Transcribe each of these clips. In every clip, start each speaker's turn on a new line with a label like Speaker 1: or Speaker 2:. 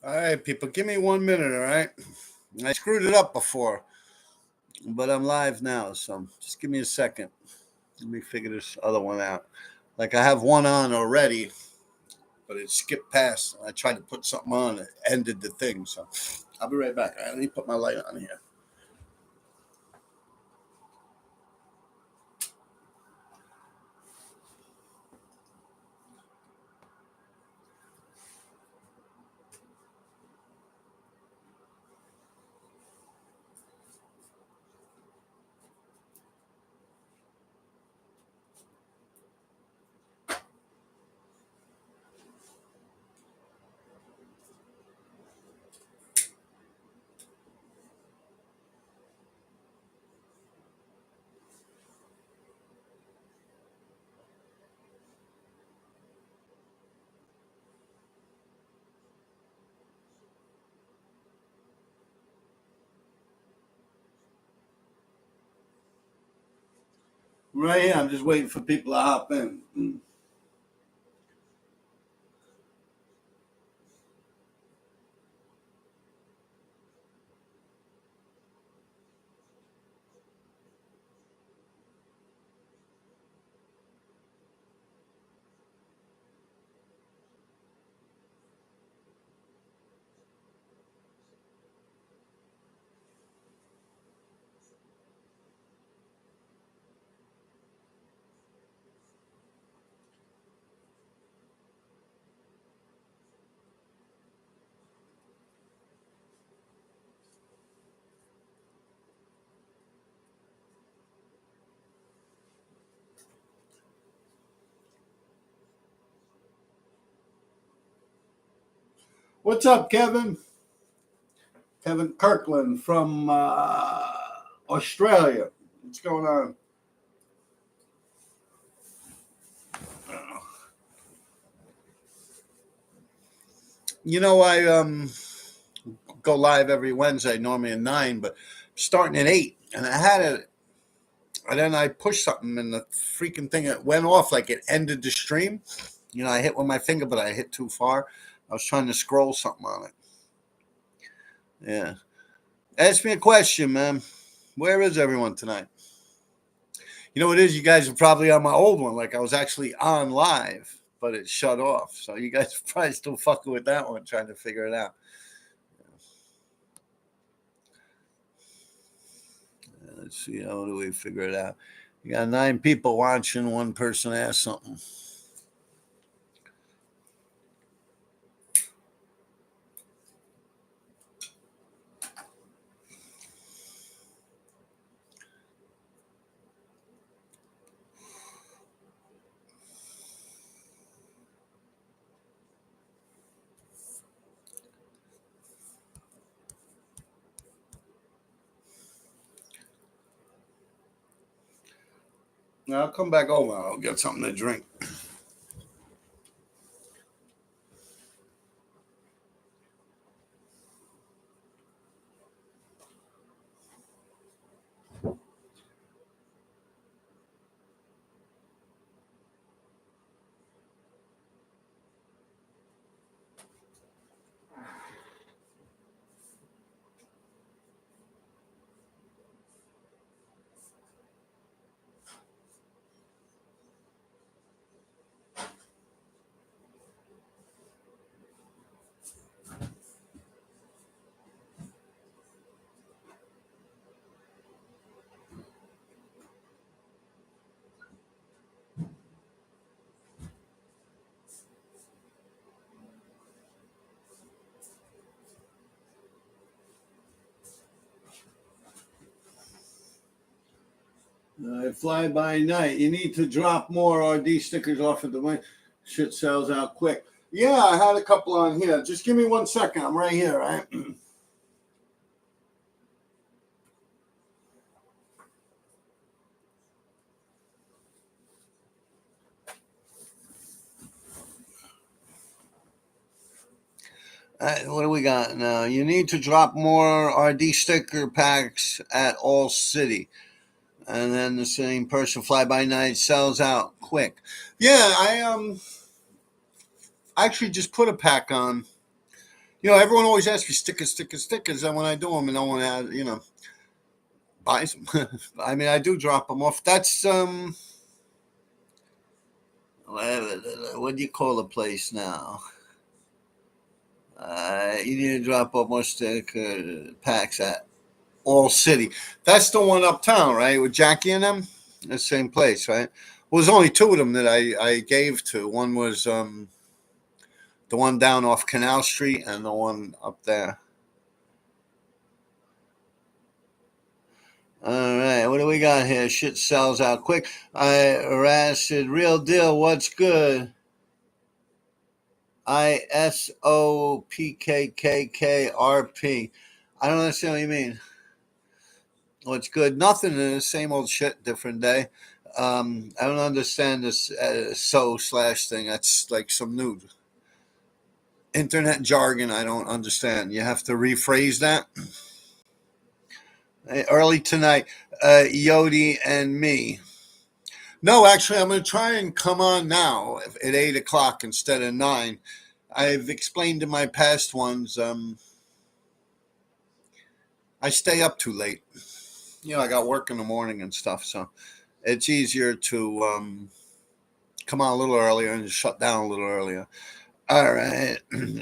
Speaker 1: All right, people, give me 1 minute, all right? I screwed it up before, but I'm live now, so just give me a second. Let me figure this other one out. Like I have one on already, but it skipped past. I tried to put something on, it ended the thing, so I'll be right back. All right, let me put my light on here. Right here, I'm just waiting for people to hop in. What's up, Kevin? Kevin Kirkland from Australia. What's going on? You know, I go live every Wednesday, normally at 9, but starting at 8. And I had it, and then I pushed something, and the freaking thing, it went off like it ended the stream. You know, I hit with my finger, but I hit too far. I was trying to scroll something on it. Yeah. Ask me a question, man. Where is everyone tonight? You know what it is? You guys are probably on my old one. Like I was actually on live, but it shut off. So you guys are probably still fucking with that one, trying to figure it out. Let's see, how do we figure it out? You got 9 people watching. One person asked something. Now I'll come back over. I'll get something to drink. Fly by night. You need to drop more RD stickers off of the way. Shit sells out quick. Yeah, I had a couple on here. Just give me 1 second. I'm right here, right? What do we got now? You need to drop more RD sticker packs at All City. And then the same person, Fly By Night, sells out quick. Yeah, I actually just put a pack on Everyone always asks me stickers, and when I do them, and no one has, buys them. I mean, I do drop them off. That's what do you call the place now? You need to drop off more sticker packs at All City. That's the one uptown, right? With Jackie and them? The same place, right? Well, there's only two of them that I gave to. One was the one down off Canal Street and the one up there. All right, what do we got here? Shit sells out quick. Raz said, real deal, what's good? ISOPKKKRP. I don't understand what you mean. What's good? Nothing. The same old shit, different day. I don't understand this so/slash thing. That's like some new internet jargon I don't understand. You have to rephrase that. Early tonight, Yodi and me. No, actually, I'm going to try and come on now at 8 o'clock instead of 9. I've explained in my past ones, I stay up too late. I got work in the morning and stuff, so it's easier to come on a little earlier and shut down a little earlier. All right,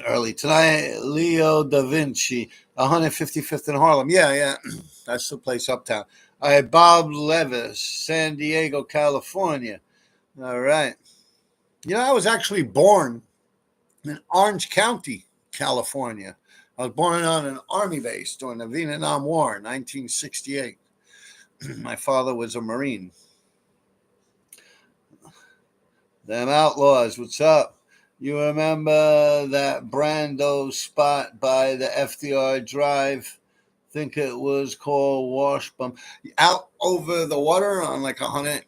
Speaker 1: early tonight, Leo da Vinci, 155th in Harlem. Yeah, that's the place uptown. All right, Bob Levis, San Diego, California. All right. I was actually born in Orange County, California. I was born on an army base during the Vietnam War in 1968. My father was a Marine. Them outlaws, what's up? You remember that Brando spot by the FDR Drive? Think it was called Washbum. Out over the water on like 100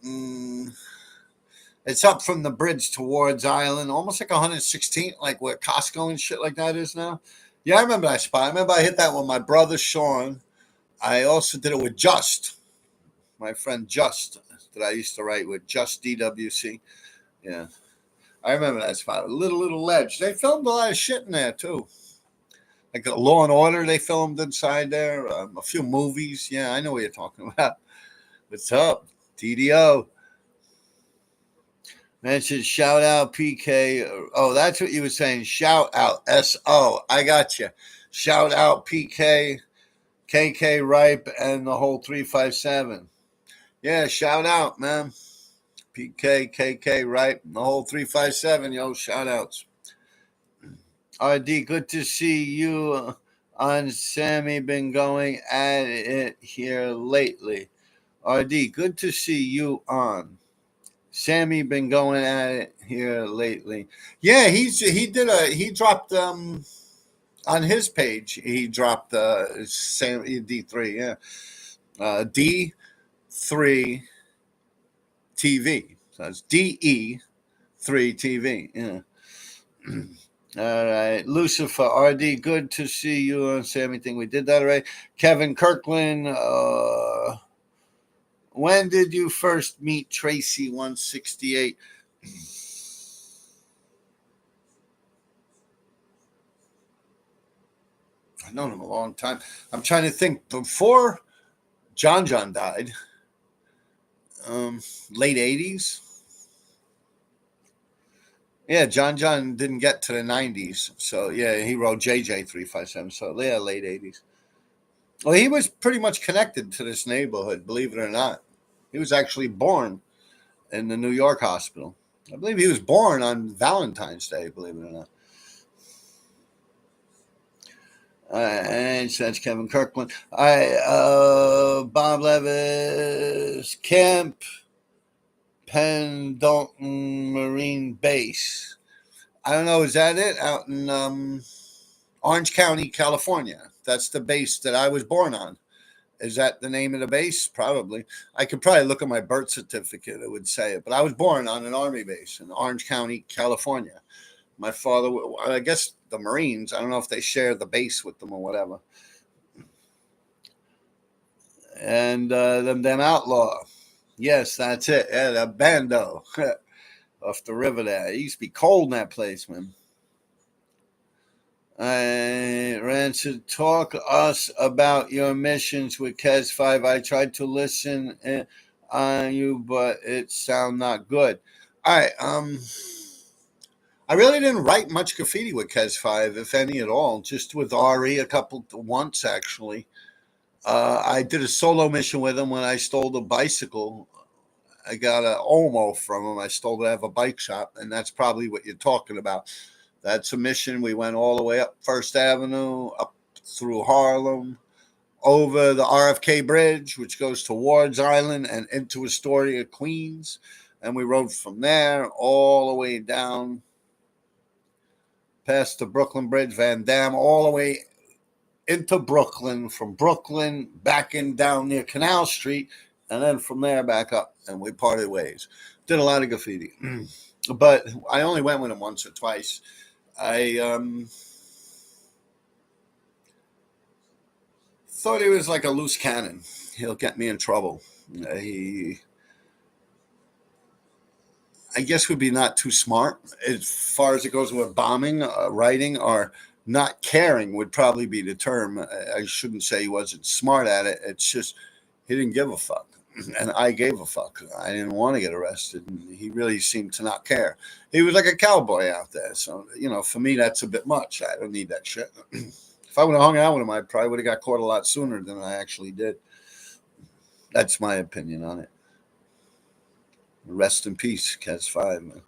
Speaker 1: it's up from the bridge towards Island, almost like 116th, like where Costco and shit like that is now. Yeah, I remember that spot. I remember I hit that with my brother Sean. I also did it with Just, my friend Just, that I used to write with, Just DWC. Yeah. I remember that spot. A little ledge. They filmed a lot of shit in there, too. Like Law and Order, they filmed inside there. A few movies. Yeah, I know what you're talking about. What's up? TDO. Mentioned shout out PK. Oh, that's what you were saying. Shout out SO. I got you. Shout out PK, KK Ripe, and the whole 357. Yeah, shout out, man. PK, KK Ripe, and the whole 357. Yo, shout outs. RD, good to see you on Sammy. Been going at it here lately. RD, good to see you on. Sammy been going at it here lately. Yeah, he dropped on his page. He dropped Sammy D3. Yeah, D3 TV. So it's DE3 TV. Yeah. All right, Lucifer RD. Good to see you on Sammy thing. We did that already. Kevin Kirkland. When did you first meet Tracy 168? I've known him a long time. I'm trying to think. Before John died, late 80s. Yeah, John didn't get to the 90s. So, yeah, he wrote JJ357. So, yeah, late 80s. Well, he was pretty much connected to this neighborhood, believe it or not. He was actually born in the New York hospital. I believe he was born on Valentine's Day, believe it or not. And that's Kevin Kirkland. Bob Levis, Camp Pendleton Marine Base. I don't know, is that it? Out in Orange County, California. That's the base that I was born on. Is that the name of the base? Probably. I could probably look at my birth certificate. It would say it. But I was born on an Army base in Orange County, California. My father, I guess the Marines, I don't know if they share the base with them or whatever. And them outlaw. Yes, that's it. Yeah, the bando off the river there. It used to be cold in that place, man. Rancid, talk us about your missions with Kes 5. I tried to listen on you, but it sound not good. All right. I really didn't write much graffiti with Kes 5, if any at all. Just with Ari a couple once actually. I did a solo mission with him when I stole the bicycle. I got a Omo from him. I stole it out of a bike shop, and that's probably what you're talking about. That's a mission. We went all the way up First Avenue, up through Harlem, over the RFK Bridge, which goes towards Island and into Astoria, Queens. And we rode from there all the way down past the Brooklyn Bridge, Van Dam, all the way into Brooklyn, from Brooklyn back in down near Canal Street, and then from there back up, and we parted ways. Did a lot of graffiti, but I only went with him once or twice. I thought he was like a loose cannon. He'll get me in trouble. I guess would be not too smart as far as it goes with bombing, writing, or not caring would probably be the term. I shouldn't say he wasn't smart at it. It's just he didn't give a fuck. And I gave a fuck. I didn't want to get arrested. And he really seemed to not care. He was like a cowboy out there. So, for me, that's a bit much. I don't need that shit. If I would have hung out with him, I probably would have got caught a lot sooner than I actually did. That's my opinion on it. Rest in peace, Kes 5, man.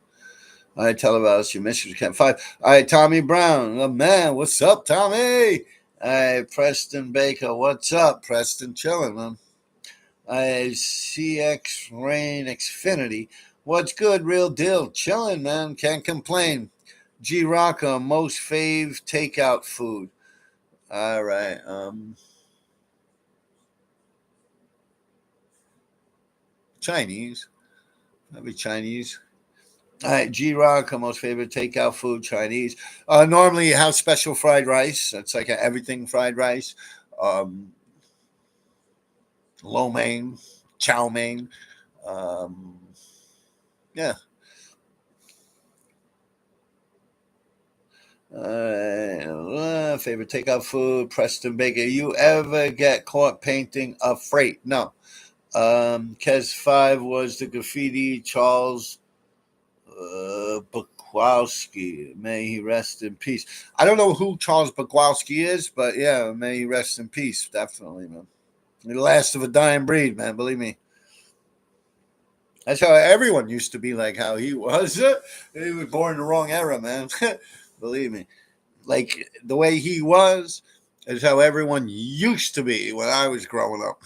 Speaker 1: All right, tell about us your mission, Cat 5. All right, Tommy Brown. Oh, man, what's up, Tommy? All right, Preston Baker. What's up, Preston? Chilling, man. CX Rain Xfinity. What's good? Real deal. Chilling, man. Can't complain. G Rocka, most fave takeout food. All right. Chinese. Maybe Chinese. All right, G Rocka, most favorite takeout food, Chinese. Normally, you have special fried rice. That's like everything fried rice. Lo mein, chow mein. Yeah. Favorite takeout food, Preston Baker. You ever get caught painting a freight? No. Kes 5 was the graffiti Charles Bukowski. May he rest in peace. I don't know who Charles Bukowski is, but yeah, may he rest in peace. Definitely, man. The last of a dying breed, man. Believe me. That's how everyone used to be, like how he was. He was born in the wrong era, man. Believe me. Like the way he was is how everyone used to be when I was growing up.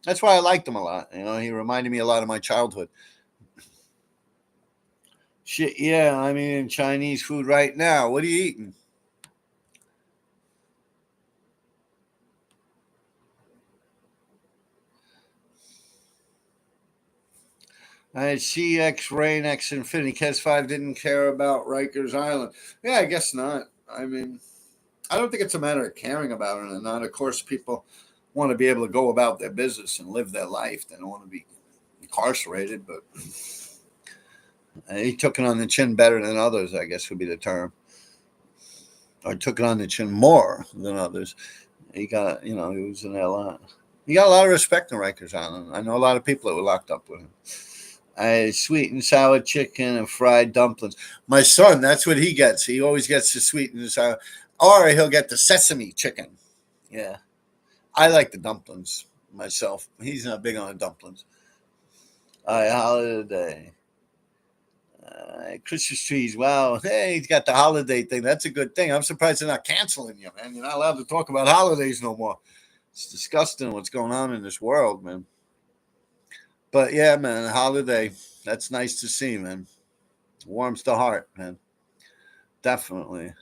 Speaker 1: That's why I liked him a lot. He reminded me a lot of my childhood. Shit, yeah, I'm eating Chinese food right now. What are you eating? I had CX Rain X Infinity. Kes 5 didn't care about Rikers Island. Yeah, I guess not. I mean, I don't think it's a matter of caring about it or not. Of course, people want to be able to go about their business and live their life. They don't want to be incarcerated, but he took it on the chin better than others, I guess would be the term. Or took it on the chin more than others. He got, he was in there a lot. He got a lot of respect in Rikers Island. I know a lot of people that were locked up with him. I had sweet and sour chicken and fried dumplings. My son, that's what he gets. He always gets the sweet and sour. Or he'll get the sesame chicken. Yeah. I like the dumplings myself. He's not big on the dumplings. All right, holiday. Christmas trees. Wow. Hey, he's got the holiday thing. That's a good thing. I'm surprised they're not canceling you, man. You're not allowed to talk about holidays no more. It's disgusting what's going on in this world, man. But yeah, man, holiday. That's nice to see, man. Warms the heart, man. Definitely.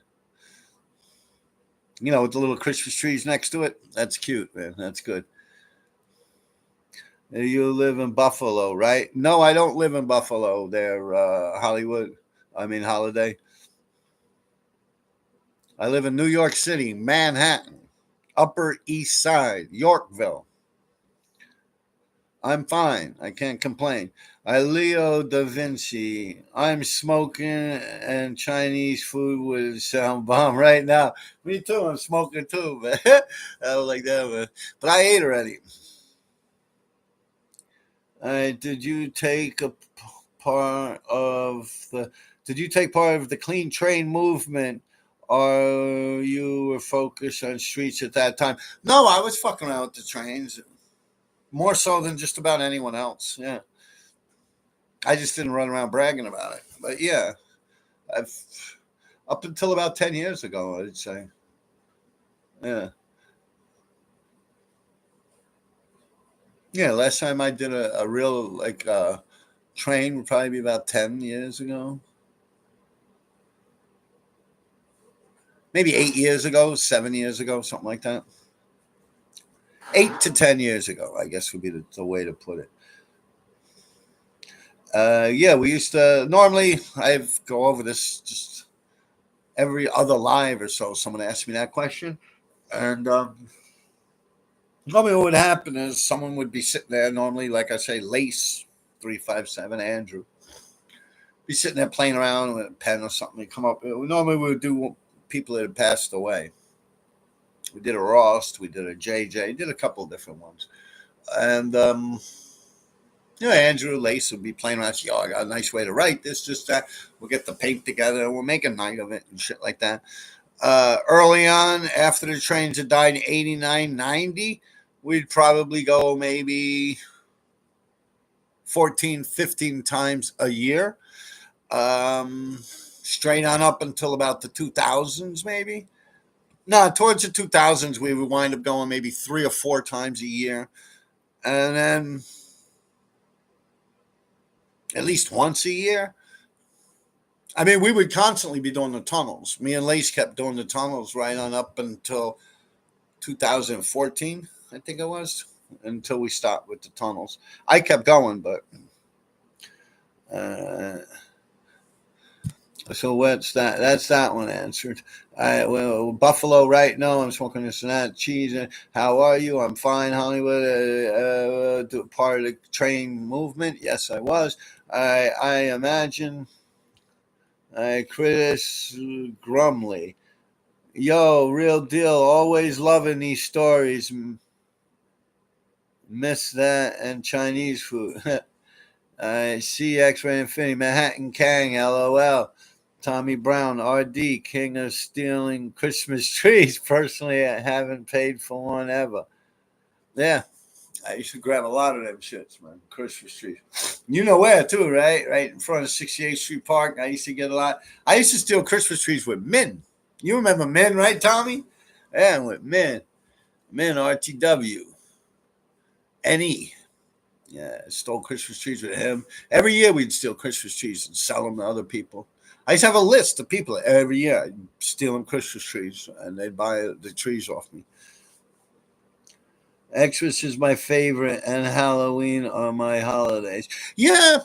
Speaker 1: With the little Christmas trees next to it. That's cute, man. That's good. You live in Buffalo, right? No, I don't live in Buffalo. There, Hollywood. I mean, Holiday. I live in New York City, Manhattan, Upper East Side, Yorkville. I'm fine. I can't complain. Leo da Vinci. I'm smoking and Chinese food would sound bomb right now. Me too. I'm smoking too, man. I was like that, man. But I ate already. Did you take a part of the? Did you take part of the clean train movement? Or you were focused on streets at that time? No, I was fucking around with the trains more so than just about anyone else. Yeah. I just didn't run around bragging about it. But yeah, I've up until about 10 years ago, I'd say. Yeah. Yeah, last time I did a real train would probably be about 10 years ago. Maybe 8 years ago, 7 years ago, something like that. 8 to 10 years ago, I guess would be the way to put it. Yeah, we used to normally I go over this just every other live or so. Someone asked me that question, and normally what would happen is someone would be sitting there. Normally, like I say, Lace 357 Andrew be sitting there playing around with a pen or something. They come up. Normally we would do people that had passed away. We did a Rost, we did a JJ, did a couple of different ones, and Andrew Lace would be playing around. Yo, I got a nice way to write this, just that. We'll get the paint together and we'll make a night of it and shit like that. Early on, after the trains had died in 89, 90, we'd probably go maybe 14, 15 times a year. Straight on up until about the 2000s, maybe. No, towards the 2000s, we would wind up going maybe 3 or 4 times a year. And then at least once a year. I mean, we would constantly be doing the tunnels. Me and Lace kept doing the tunnels right on up until 2014, I think it was, until we stopped with the tunnels. I kept going, but so what's that? That's that one answered. Well, Buffalo right now. I'm smoking this and that cheese. How are you? I'm fine. Hollywood, part of the train movement. Yes, I was. I imagine. Chris Grumley. Yo, real deal. Always loving these stories. Miss that and Chinese food. CX Ray Infinity. Manhattan Kang. LOL. Tommy Brown. RD. King of stealing Christmas trees. Personally, I haven't paid for one ever. Yeah. I used to grab a lot of them shits, man. Christmas trees. You know where, too, right? Right in front of 68th Street Park. I used to get a lot. I used to steal Christmas trees with Min. You remember Min, right, Tommy? Yeah, with Min. Min, RTW. NE. Yeah, stole Christmas trees with him. Every year we'd steal Christmas trees and sell them to other people. I used to have a list of people every year. I'd steal them Christmas trees, and they'd buy the trees off me. Xmas is my favorite, and Halloween are my holidays. Yeah,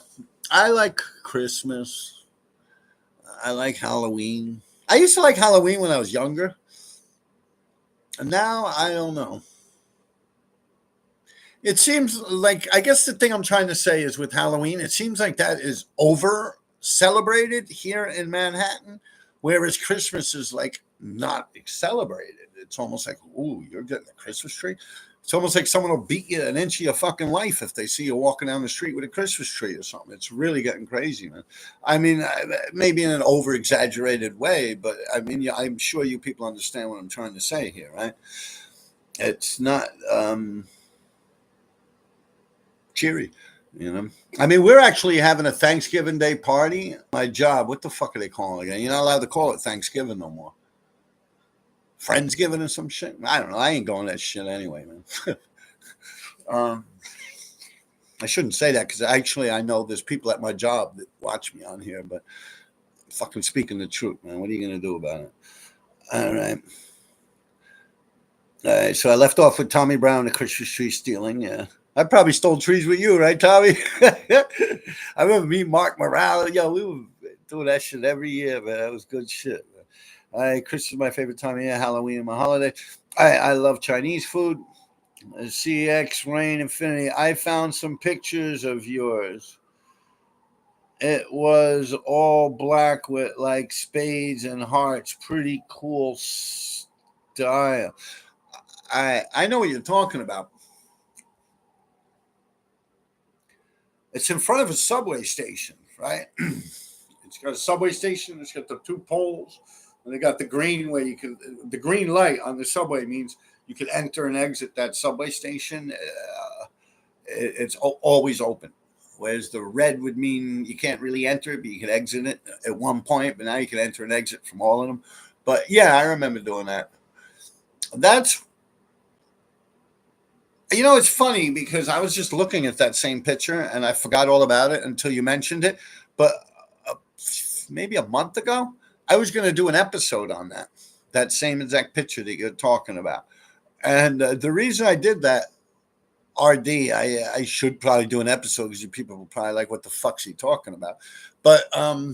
Speaker 1: I like Christmas. I like Halloween. I used to like Halloween when I was younger. And now, I don't know. It seems like, I guess the thing I'm trying to say is with Halloween, it seems like that is over celebrated here in Manhattan, whereas Christmas is like not celebrated. It's almost like, ooh, you're getting a Christmas tree. It's almost like someone will beat you an inch of your fucking life if they see you walking down the street with a Christmas tree or something. It's really getting crazy, man. I mean, maybe in an over-exaggerated way, but I mean, yeah, I'm sure you people understand what I'm trying to say here, right? It's not cheery, you know. I mean, we're actually having a Thanksgiving Day party. My job, what the fuck are they calling it again? You're not allowed to call it Thanksgiving no more. Friendsgiving or some shit. I don't know. I ain't going that shit anyway, man. I shouldn't say that because actually I know there's people at my job that watch me on here, but I'm fucking speaking the truth, man. What are you going to do about it? All right. All right. So I left off with Tommy Brown, the Christmas tree stealing. Yeah. I probably stole trees with you, right, Tommy? I remember me, Mark Morale. Yo, we were doing that shit every year, man. That was good shit, man. Christmas is my favorite time of year. Halloween is my holiday. I love Chinese food. CX Rain Infinity. I found some pictures of yours. It was all black with like spades and hearts. Pretty cool style. I know what you're talking about. It's in front of a subway station, right? It's got a subway station. It's got the two poles, and they got the green where you can. The green light on the subway means you can enter and exit that subway station. It's always open. Whereas the red would mean you can't really enter it, but you can exit it at one point. But now you can enter and exit from all of them. But yeah, I remember doing that. That's, it's funny because I was just looking at that same picture and I forgot all about it until you mentioned it. But maybe a month ago, I was going to do an episode on that same exact picture that you're talking about. And the reason I did that, RD, I should probably do an episode because people will probably like, what the fuck's he talking about? But all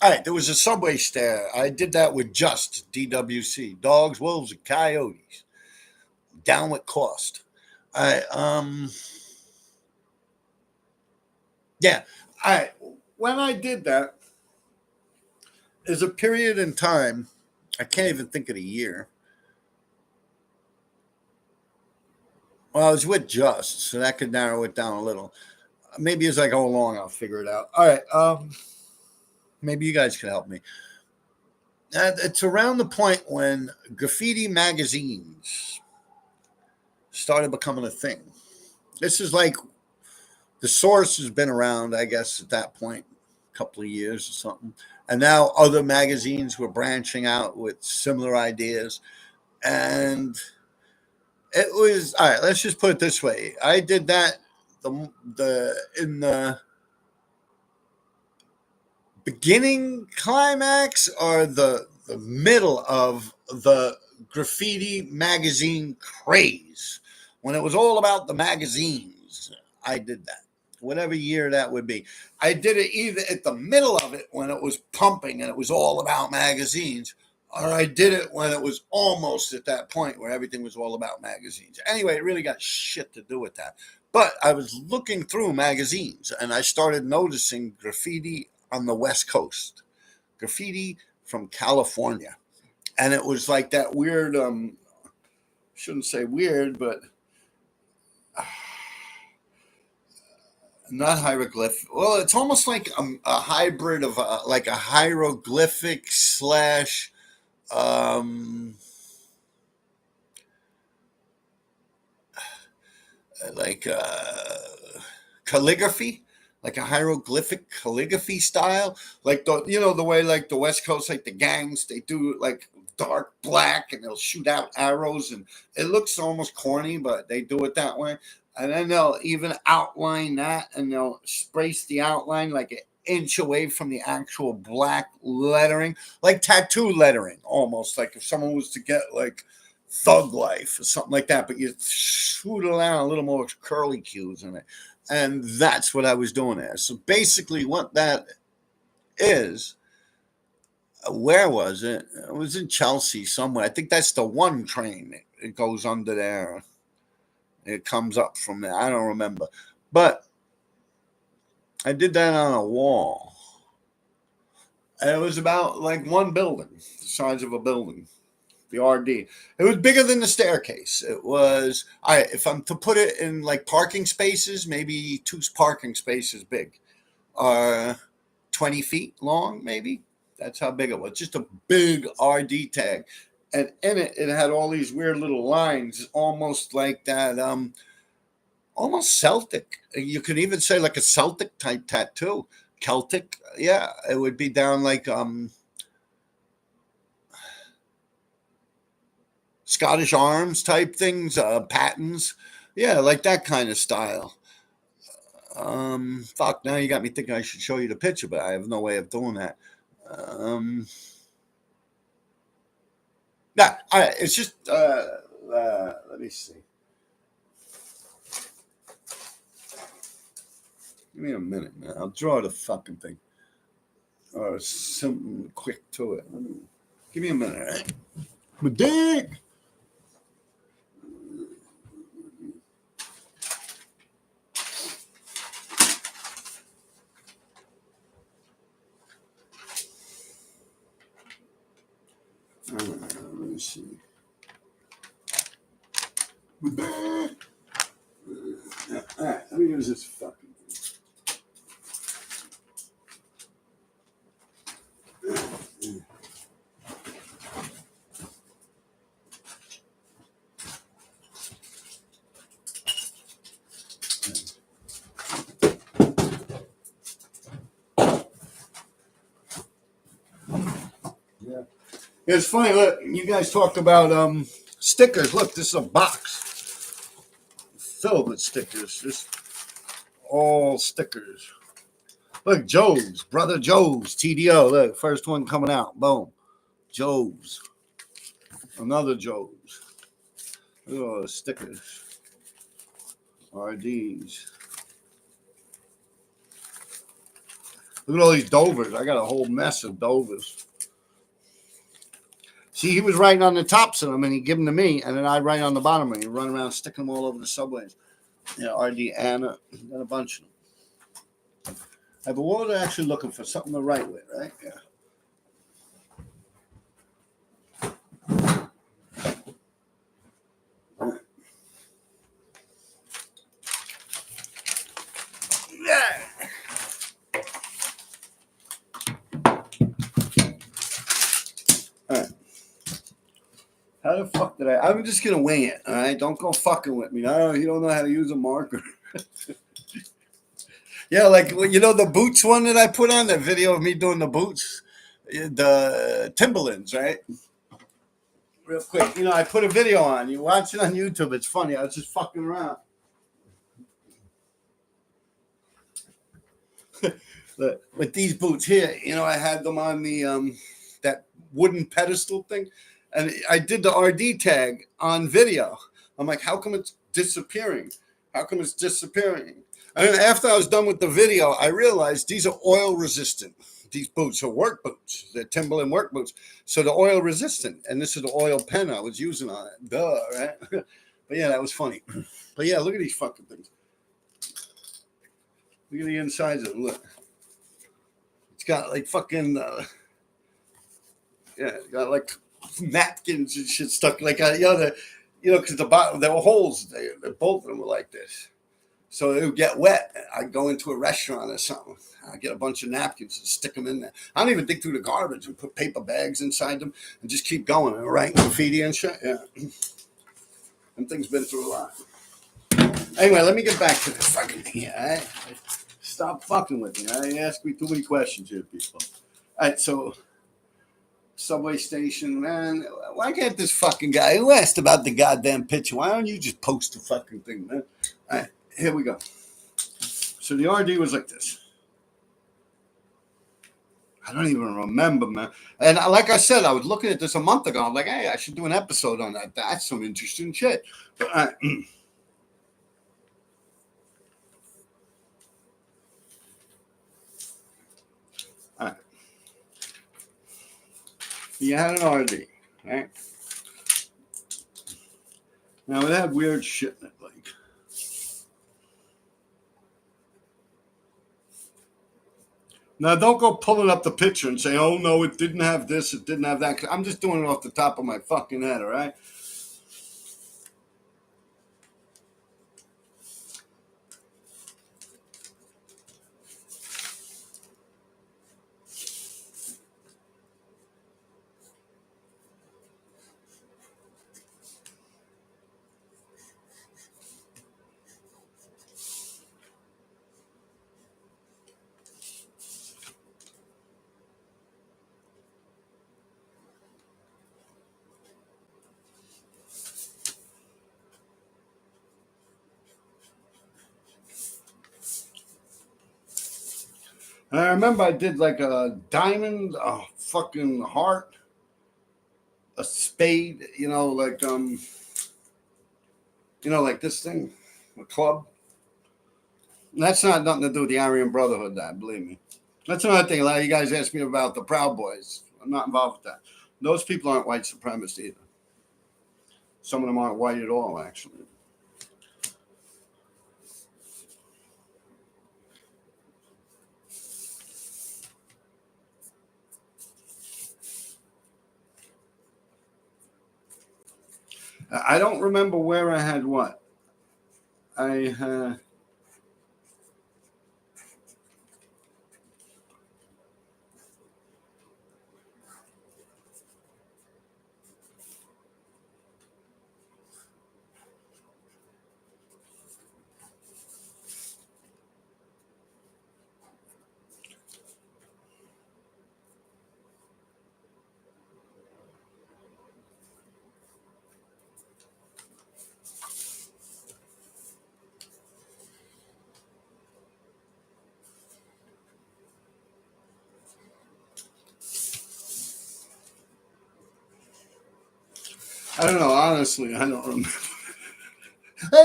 Speaker 1: right, there was a subway stare. I did that with just DWC, dogs, wolves, and coyotes. Down with cost. Yeah. When I did that, there's a period in time, I can't even think of the year. Well, I was with Just, so that could narrow it down a little. Maybe as I go along, I'll figure it out. All right. Maybe you guys can help me. It's around the point when graffiti magazines started becoming a thing. This is like the source has been around, I guess, at that point, a couple of years or something. And now other magazines were branching out with similar ideas. And it was, all right, let's just put it this way. I did that in the beginning climax or the middle of the graffiti magazine craze. When it was all about the magazines, I did that. Whatever year that would be. I did it either at the middle of it when it was pumping and it was all about magazines, or I did it when it was almost at that point where everything was all about magazines. Anyway, it really got shit to do with that. But I was looking through magazines and I started noticing graffiti on the West Coast, graffiti from California. And it was like that weird, shouldn't say weird, but not hieroglyph. Well, it's almost like a hybrid of like a hieroglyphic slash like calligraphy, like a hieroglyphic calligraphy style, like the way like the West Coast, like the gangs, they do like dark black and they'll shoot out arrows and it looks almost corny, but they do it that way. And then they'll even outline that and they'll space the outline like an inch away from the actual black lettering, like tattoo lettering, almost like if someone was to get like Thug Life or something like that, but you shoot it out a little more curly cues in it. And that's what I was doing there. So basically what that is, where was it? It was in Chelsea somewhere. I think that's the one train. It goes under there. It comes up from there. I don't remember. But I did that on a wall. And it was about like one building, the size of a building. The RD. It was bigger than the staircase. It was, if I'm to put it in like parking spaces, maybe 2 parking spaces big. 20 feet long, maybe. That's how big it was. Just a big RD tag. And in it, it had all these weird little lines, almost like that, almost Celtic. You could even say like a Celtic type tattoo. Celtic, yeah. It would be down like Scottish arms type things, patterns. Yeah, like that kind of style. Fuck, now you got me thinking I should show you the picture, but I have no way of doing that. Yeah, all right, it's just, let me see. Give me a minute, man. I'll draw the fucking thing. Or something quick to it. Give me a minute, right? My dick! Let me see. All right, let me use this fucking thing. Yeah. It's funny, look, you guys talked about stickers. Look, this is a box filled with stickers. Just all stickers. Look, Joe's, Brother Joe's, TDO. Look, first one coming out. Boom. Joe's. Another Joe's. Look at all the stickers. RDs. Look at all these Dovers. I got a whole mess of Dovers. See, he was writing on the tops of them, and he'd give them to me, and then I'd write on the bottom, and he'd run around sticking them all over the subways. Yeah, RD Anna. Got a bunch of them. But what was I actually looking for? Something to write with, right? Yeah. How the fuck did I'm just going to wing it, all right? Don't go fucking with me. No, you don't know how to use a marker. Yeah, like, you know the boots one that I put on, that video of me doing the boots? The Timberlands, right? Real quick. You know, I put a video on. You watch it on YouTube. It's funny. I was just fucking around. With these boots here, you know, I had them on the that wooden pedestal thing. And I did the RD tag on video. I'm like, how come it's disappearing? How come it's disappearing? And then after I was done with the video, I realized these are oil resistant. These boots are work boots. They're Timberland work boots. So they're oil resistant. And this is the oil pen I was using on it. Duh, right? But yeah, that was funny. But yeah, look at these fucking things. Look at the insides of them. Look. It's got like fucking, it's got like napkins and shit stuck like because the bottom there were holes there. Both of them were like this, so it would get wet. I'd go into a restaurant or something. I'd get a bunch of napkins and stick them in there. I don't even dig through the garbage and put paper bags inside them and just keep going and write graffiti and shit. Yeah, and things been through a lot. Anyway, let me get back to this fucking thing here. All right? Stop fucking with me. You ask me too many questions here, people. All right, so. Subway station, man. Why can't this fucking guy who asked about the goddamn picture? Why don't you just post the fucking thing, man? All right, here we go. So the RD was like this. I don't even remember, man. And like I said, I was looking at this a month ago. I'm like, hey, I should do an episode on that. That's some interesting shit. But all right. You had an RD, right? Now it had weird shit in it, like. Now don't go pulling up the picture and say, "Oh no, it didn't have this, it didn't have that." I'm just doing it off the top of my fucking head, all right? And I remember I did like a diamond, a fucking heart, a spade, like like this thing, a club. And that's not nothing to do with the Aryan Brotherhood, that, believe me. That's another thing. A lot of you guys ask me about the Proud Boys. I'm not involved with that. Those people aren't white supremacists either. Some of them aren't white at all, actually. I don't remember where I had what. I don't know. Honestly, I don't remember. All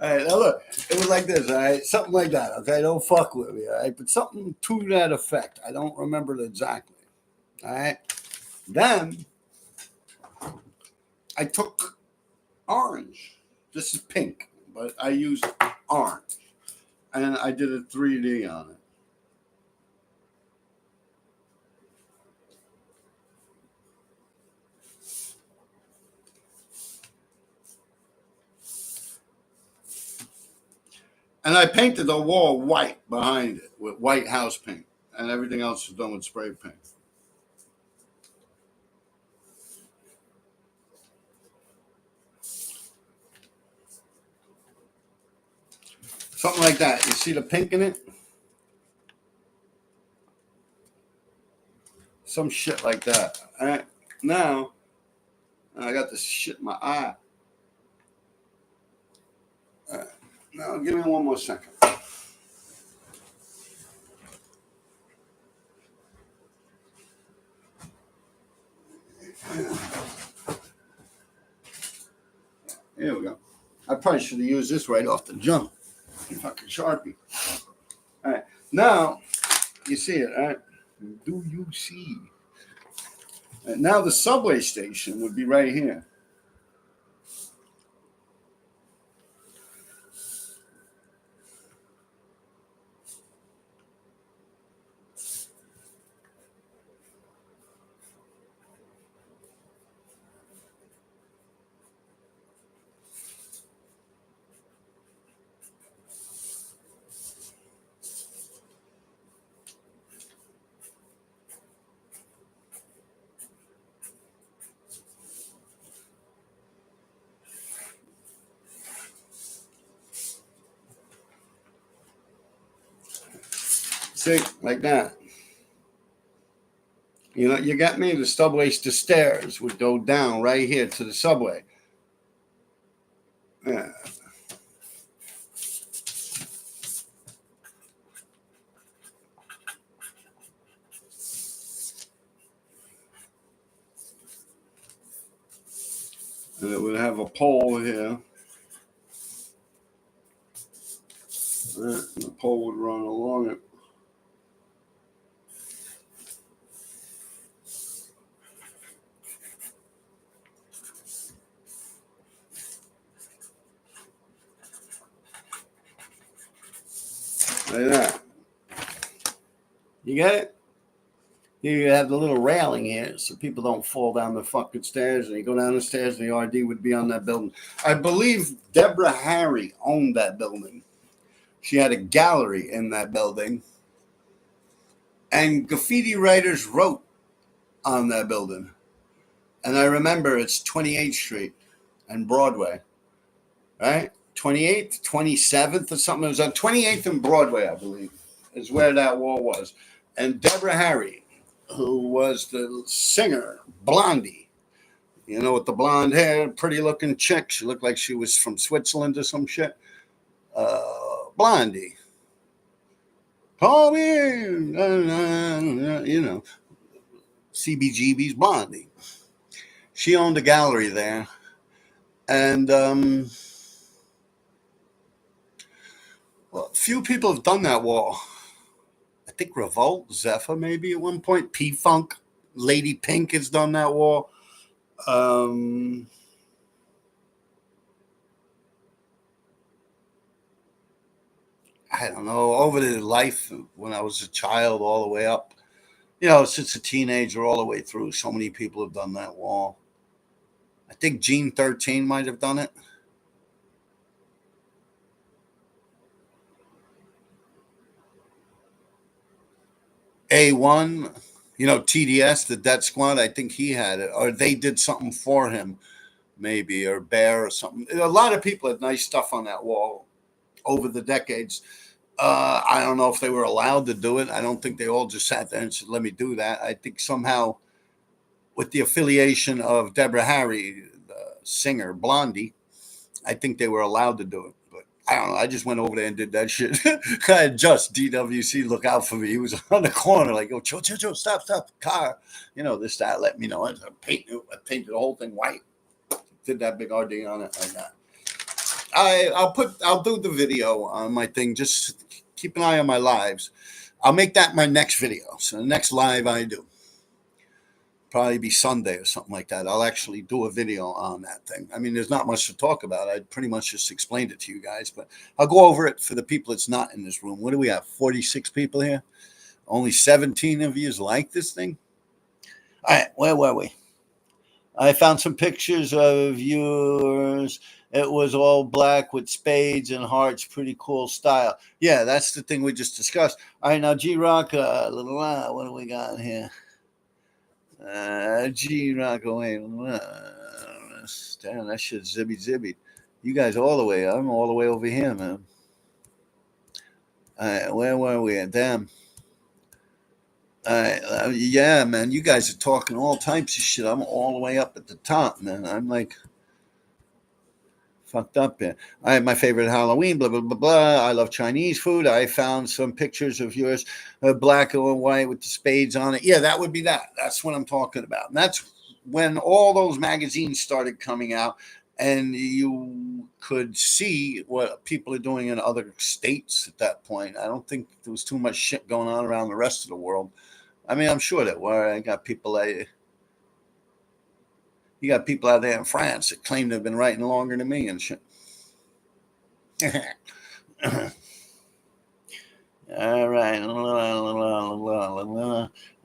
Speaker 1: right, now look, it was like this, all right, something like that. Okay, don't fuck with me, all right, but something to that effect. I don't remember it exactly. All right, then I took orange. This is pink, but I used orange, and I did a 3D on it. And I painted the wall white behind it with white house paint, and everything else was done with spray paint. Something like that. You see the pink in it? Some shit like that. All right. Now, I got this shit in my eye. All right. Now, give me one more second. Here we go. I probably should have used this right off the jump. Fucking Sharpie. All right. Now, you see it, all right? Do you see? And now the subway station would be right here. See, like that. You know, you got me. The subway, the stairs would go down right here to the subway. Yeah. And it would have a pole here. And the pole would run along it. Like that. You get it? You have the little railing here so people don't fall down the fucking stairs. And you go down the stairs and the RD would be on that building. I believe Deborah Harry owned that building. She had a gallery in that building. And graffiti writers wrote on that building. And I remember it's 28th Street and Broadway, right? 28th, 27th or something. It was on 28th and Broadway, I believe, is where that wall was. And Deborah Harry, who was the singer, Blondie, you know, with the blonde hair, pretty looking chick. She looked like she was from Switzerland or some shit. Blondie. Call me, you know, CBGB's Blondie. She owned a gallery there. And well, few people have done that wall. I think Revolt, Zephyr, maybe at one point. P-Funk, Lady Pink has done that wall. I don't know, over the life when I was a child all the way up. since a teenager all the way through, so many people have done that wall. I think Gene 13 might have done it. A1, TDS, the Death Squad, I think he had it, or they did something for him, maybe, or Bear or something. A lot of people had nice stuff on that wall over the decades. I don't know if they were allowed to do it. I don't think they all just sat there and said, let me do that. I think somehow with the affiliation of Deborah Harry, the singer Blondie, I think they were allowed to do it. But I don't know. I just went over there and did that shit. I had just DWC look out for me. He was on the corner like, "Yo, chill, stop, car." This, that, let me know. I painted the whole thing white. Did that big RD on it like that. I'll do the video on my thing. Just keep an eye on my lives. I'll make that my next video. So the next live I do, probably be Sunday or something like that. I'll actually do a video on that thing. I mean, there's not much to talk about. I pretty much just explained it to you guys, but I'll go over it for the people that's not in this room. What do we have? 46 people here. Only 17 of you like this thing. All right, where were we? I found some pictures of yours. It was all black with spades and hearts. Pretty cool style. Yeah, that's the thing we just discussed. All right, now G-Rock, what do we got here? G-Rock away. Damn, that shit's zibby. You guys all the way. I'm all the way over here, man. All right, where were we at? Damn. All right, yeah, man. You guys are talking all types of shit. I'm all the way up at the top, man. I'm like fucked up here. All right, my favorite Halloween, blah, blah, blah, blah. I love Chinese food. I found some pictures of yours, black and white with the spades on it. Yeah, that would be that. That's what I'm talking about. And that's when all those magazines started coming out and you could see what people are doing in other states at that point. I don't think there was too much shit going on around the rest of the world. I mean, I'm sure that I got people you got people out there in France that claim they've been writing longer than me and shit. All right.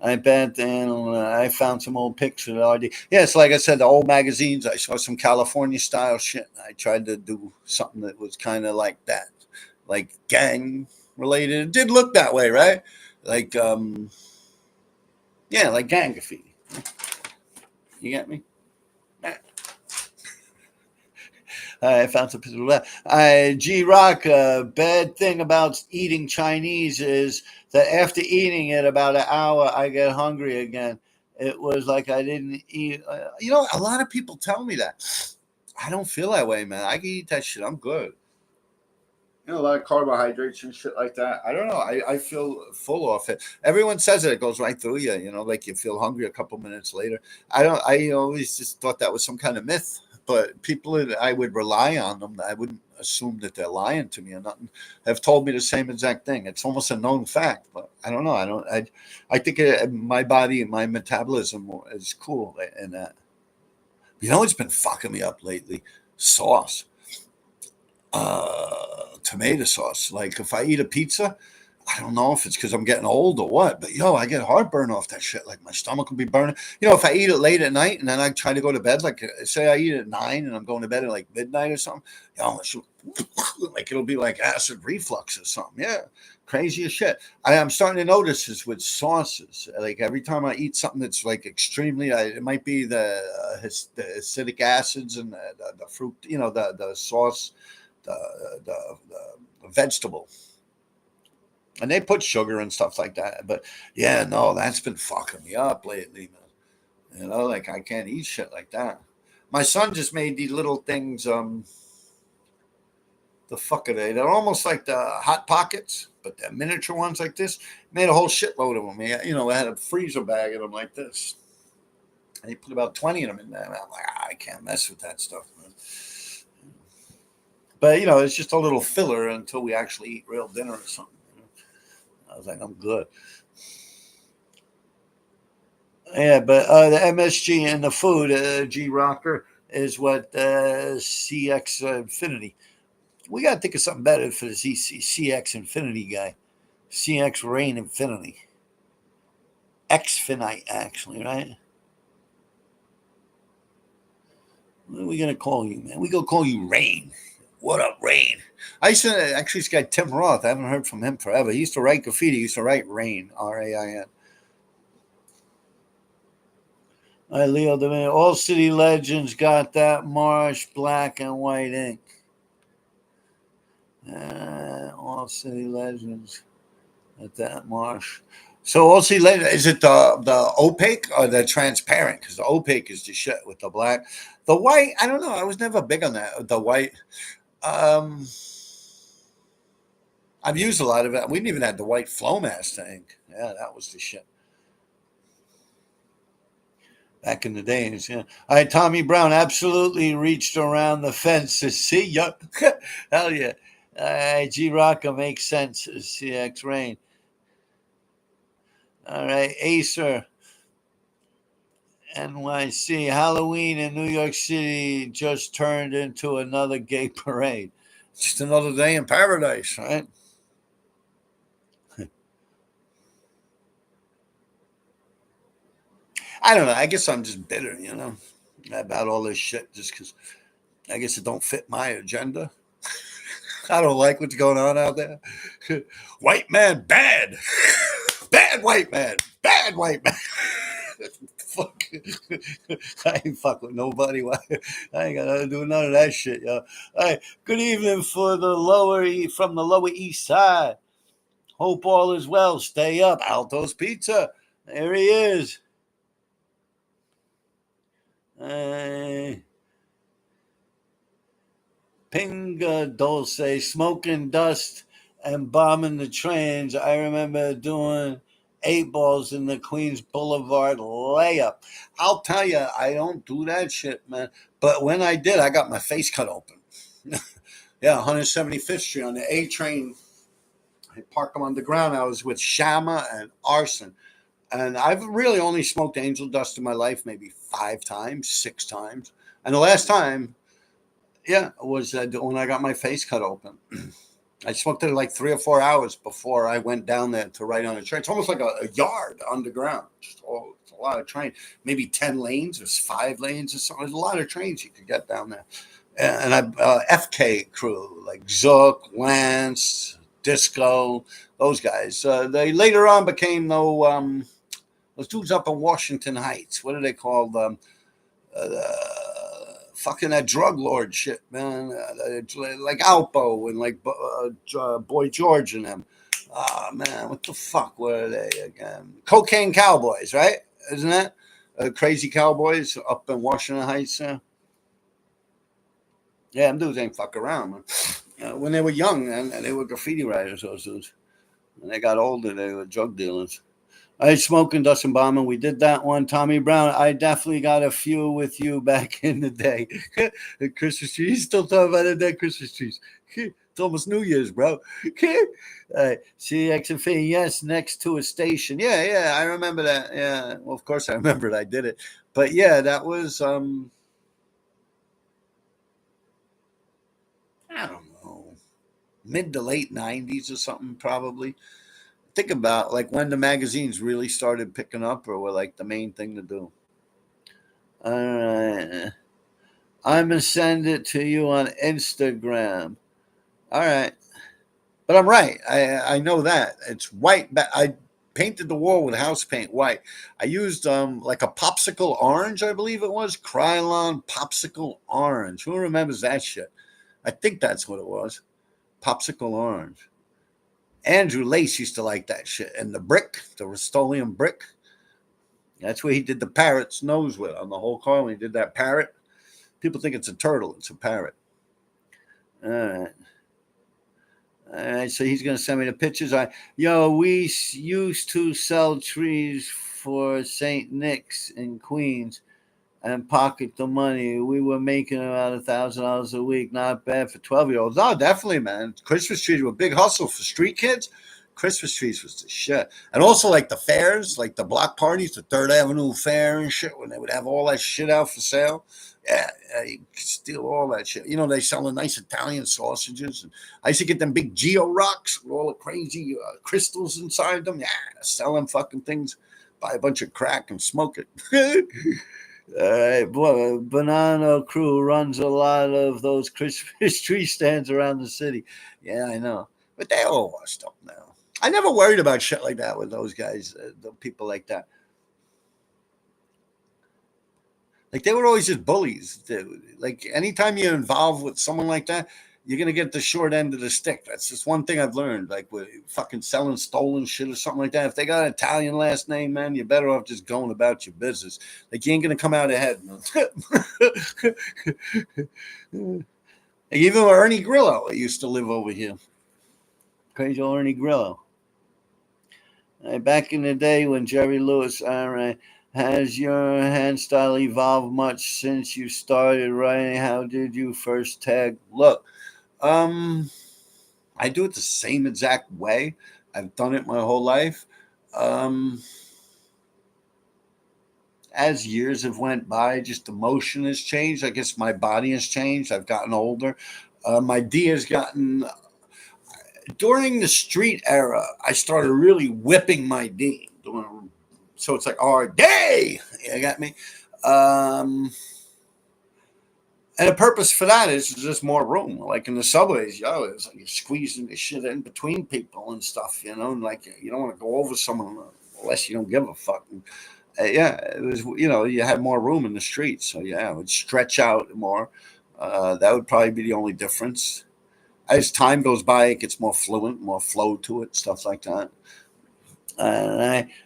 Speaker 1: I bet then I found some old pictures already. Yes, like I said, the old magazines. I saw some California style shit. I tried to do something that was kind of like that, like gang related. It did look that way, right? Like, yeah, like gang graffiti. You get me? I found some pictures of that. G-Rock, bad thing about eating Chinese is that after eating it about an hour, I get hungry again. It was like I didn't eat. A lot of people tell me that. I don't feel that way, man. I can eat that shit. I'm good. A lot of carbohydrates and shit like that. I don't know. I feel full off it. Everyone says it goes right through you, like you feel hungry a couple minutes later. I always just thought that was some kind of myth. But people that I would rely on them, I wouldn't assume that they're lying to me or nothing, have told me the same exact thing. It's almost a known fact, but I don't know. I think my body and my metabolism is cool in that. It's been fucking me up lately? Sauce. Tomato sauce. Like if I eat a pizza, I don't know if it's because I'm getting old or what, but I get heartburn off that shit. Like my stomach will be burning. If I eat it late at night and then I try to go to bed, like say I eat it at 9 and I'm going to bed at like midnight or something, it'll be like acid reflux or something. Yeah, crazy as shit. I'm starting to notice this with sauces. Like every time I eat something that's like extremely, it might be the acidic acids and the fruit, the sauce, the vegetable. And they put sugar and stuff like that. But yeah, no, that's been fucking me up lately, man. Like I can't eat shit like that. My son just made these little things. The fuck are they? They're almost like the Hot Pockets, but they're miniature ones like this. Made a whole shitload of them. I had a freezer bag of them like this. And he put about 20 of them in there. And I'm like, I can't mess with that stuff, man. But, it's just a little filler until we actually eat real dinner or something. I was like, I'm good. Yeah, but the MSG and the food, G-Rocker, is what CX Infinity. We got to think of something better for the CX Infinity guy. CX Rain Infinity. Xfinite, actually, right? What are we going to call you, man? We going to call you Rain. What up, Rain? I used to, actually, this guy, Tim Roth, I haven't heard from him forever. He used to write Graffiti. He used to write Rain, R-A-I-N. All right, Leo, all city legends got that marsh, black and white ink. All city legends at that marsh. So all city legends, is it the opaque or the transparent? Because the opaque is the shit with the black. The white, I don't know. I was never big on that. The white. I've used a lot of it. We didn't even have the white flow mask thing. Yeah, that was the shit. Back in the days, yeah. All right, Tommy Brown absolutely reached around the fence to see ya. Hell yeah. All right, G Rocka makes sense. CX Rain. All right, Acer. NYC. Halloween in New York City just turned into another gay parade. Just another day in paradise, right? I don't know. I guess I'm just bitter, about all this shit just because I guess it don't fit my agenda. I don't like what's going on out there. White man, bad. Bad white man. Bad white man. Fuck. I ain't fuck with nobody. I ain't got to do none of that shit, yo. All right. Good evening from the Lower East Side. Hope all is well. Stay up. Alto's Pizza. There he is. Pinga Dulce, smoking dust and bombing the trains. I remember doing 8 balls in the Queens Boulevard layup. I'll tell you, I don't do that shit, man. But when I did, I got my face cut open. Yeah, 175th Street on the A train. I parked them on the ground. I was with Shama and Arson. And I've really only smoked angel dust in my life maybe 5 times, 6 times. And the last time, yeah, was when I got my face cut open. I smoked it like 3 or 4 hours before I went down there to write on a train. It's almost like a yard underground. It's a lot of trains. Maybe 10 lanes. There's 5 lanes or something. There's a lot of trains you could get down there. And I FK crew like Zook, Lance, Disco, those guys. They later on became those dudes up in Washington Heights. What are they called? Fucking that drug lord shit, man. Like Alpo and like Boy George and them. Oh, man, what the fuck were they again? Cocaine Cowboys, right? Isn't that? Crazy Cowboys up in Washington Heights. Yeah, them dudes ain't fuck around, man. When they were young, and they were graffiti writers, those dudes. When they got older, they were drug dealers. I smoking, dust and bombing. We did that one. Tommy Brown, I definitely got a few with you back in the day. The Christmas trees. He's still talking about the dead Christmas trees. It's almost New Year's, bro. CXFA, yes, next to a station. Yeah, I remember that. Yeah, well, of course I remembered. I did it. But yeah, that was I don't know, mid to late 90s or something, probably. Think about like when the magazines really started picking up or were like the main thing to do. All right. I'm going to send it to you on Instagram. All right. But I'm right. I know that. It's white. I painted the wall with house paint white. I used like a popsicle orange, I believe it was. Krylon popsicle orange. Who remembers that shit? I think that's what it was. Popsicle orange. Andrew Lace used to like that shit. And the brick, the Rust-Oleum brick, that's where he did the parrot's nose with on the whole car when he did that parrot. People think it's a turtle. It's a parrot. All right. All right, so he's going to send me the pictures. We used to sell trees for St. Nick's in Queens and pocket the money. We were making about $1,000 a week. Not bad for 12-year-olds. No, definitely, man. Christmas trees were a big hustle for street kids. Christmas trees was the shit. And also like the fairs, like the block parties, the 3rd Avenue Fair and shit, when they would have all that shit out for sale. Yeah, you could steal all that shit. They sell the nice Italian sausages. And I used to get them big Geo rocks with all the crazy crystals inside them. Yeah, selling fucking things. buy a bunch of crack and smoke it.
Speaker 2: All right, boy, Banana Crew runs a lot of those Christmas tree stands around the city. Yeah, I know.
Speaker 1: But they all washed up now. I never worried about shit like that with those guys, the people like that. Like they were always just bullies. Like anytime you're involved with someone like that, you're gonna get the short end of the stick. That's just one thing I've learned. Like with fucking selling stolen shit or something like that. If they got an Italian last name, man, you're better off just going about your business. Like you ain't gonna come out ahead. Like even Ernie Grillo used to live over here.
Speaker 2: Crazy old Ernie Grillo. Back in the day when Jerry Lewis, all right. Has your hand style evolved much since you started writing? How did you first tag?
Speaker 1: Look, I do it the same exact way. I've done it my whole life. As years have went by, just the motion has changed. I guess my body has changed. I've gotten older. My D has gotten. During the street era, I started really whipping my D. So it's like RD. You got me? And the purpose for that is just more room. Like in the subways, it's like you're squeezing the shit in between people and stuff, and like you don't want to go over someone unless you don't give a fuck. And, it was, you had more room in the street. So it would stretch out more. That would probably be the only difference. As time goes by, it gets more fluent, more flow to it, stuff like that.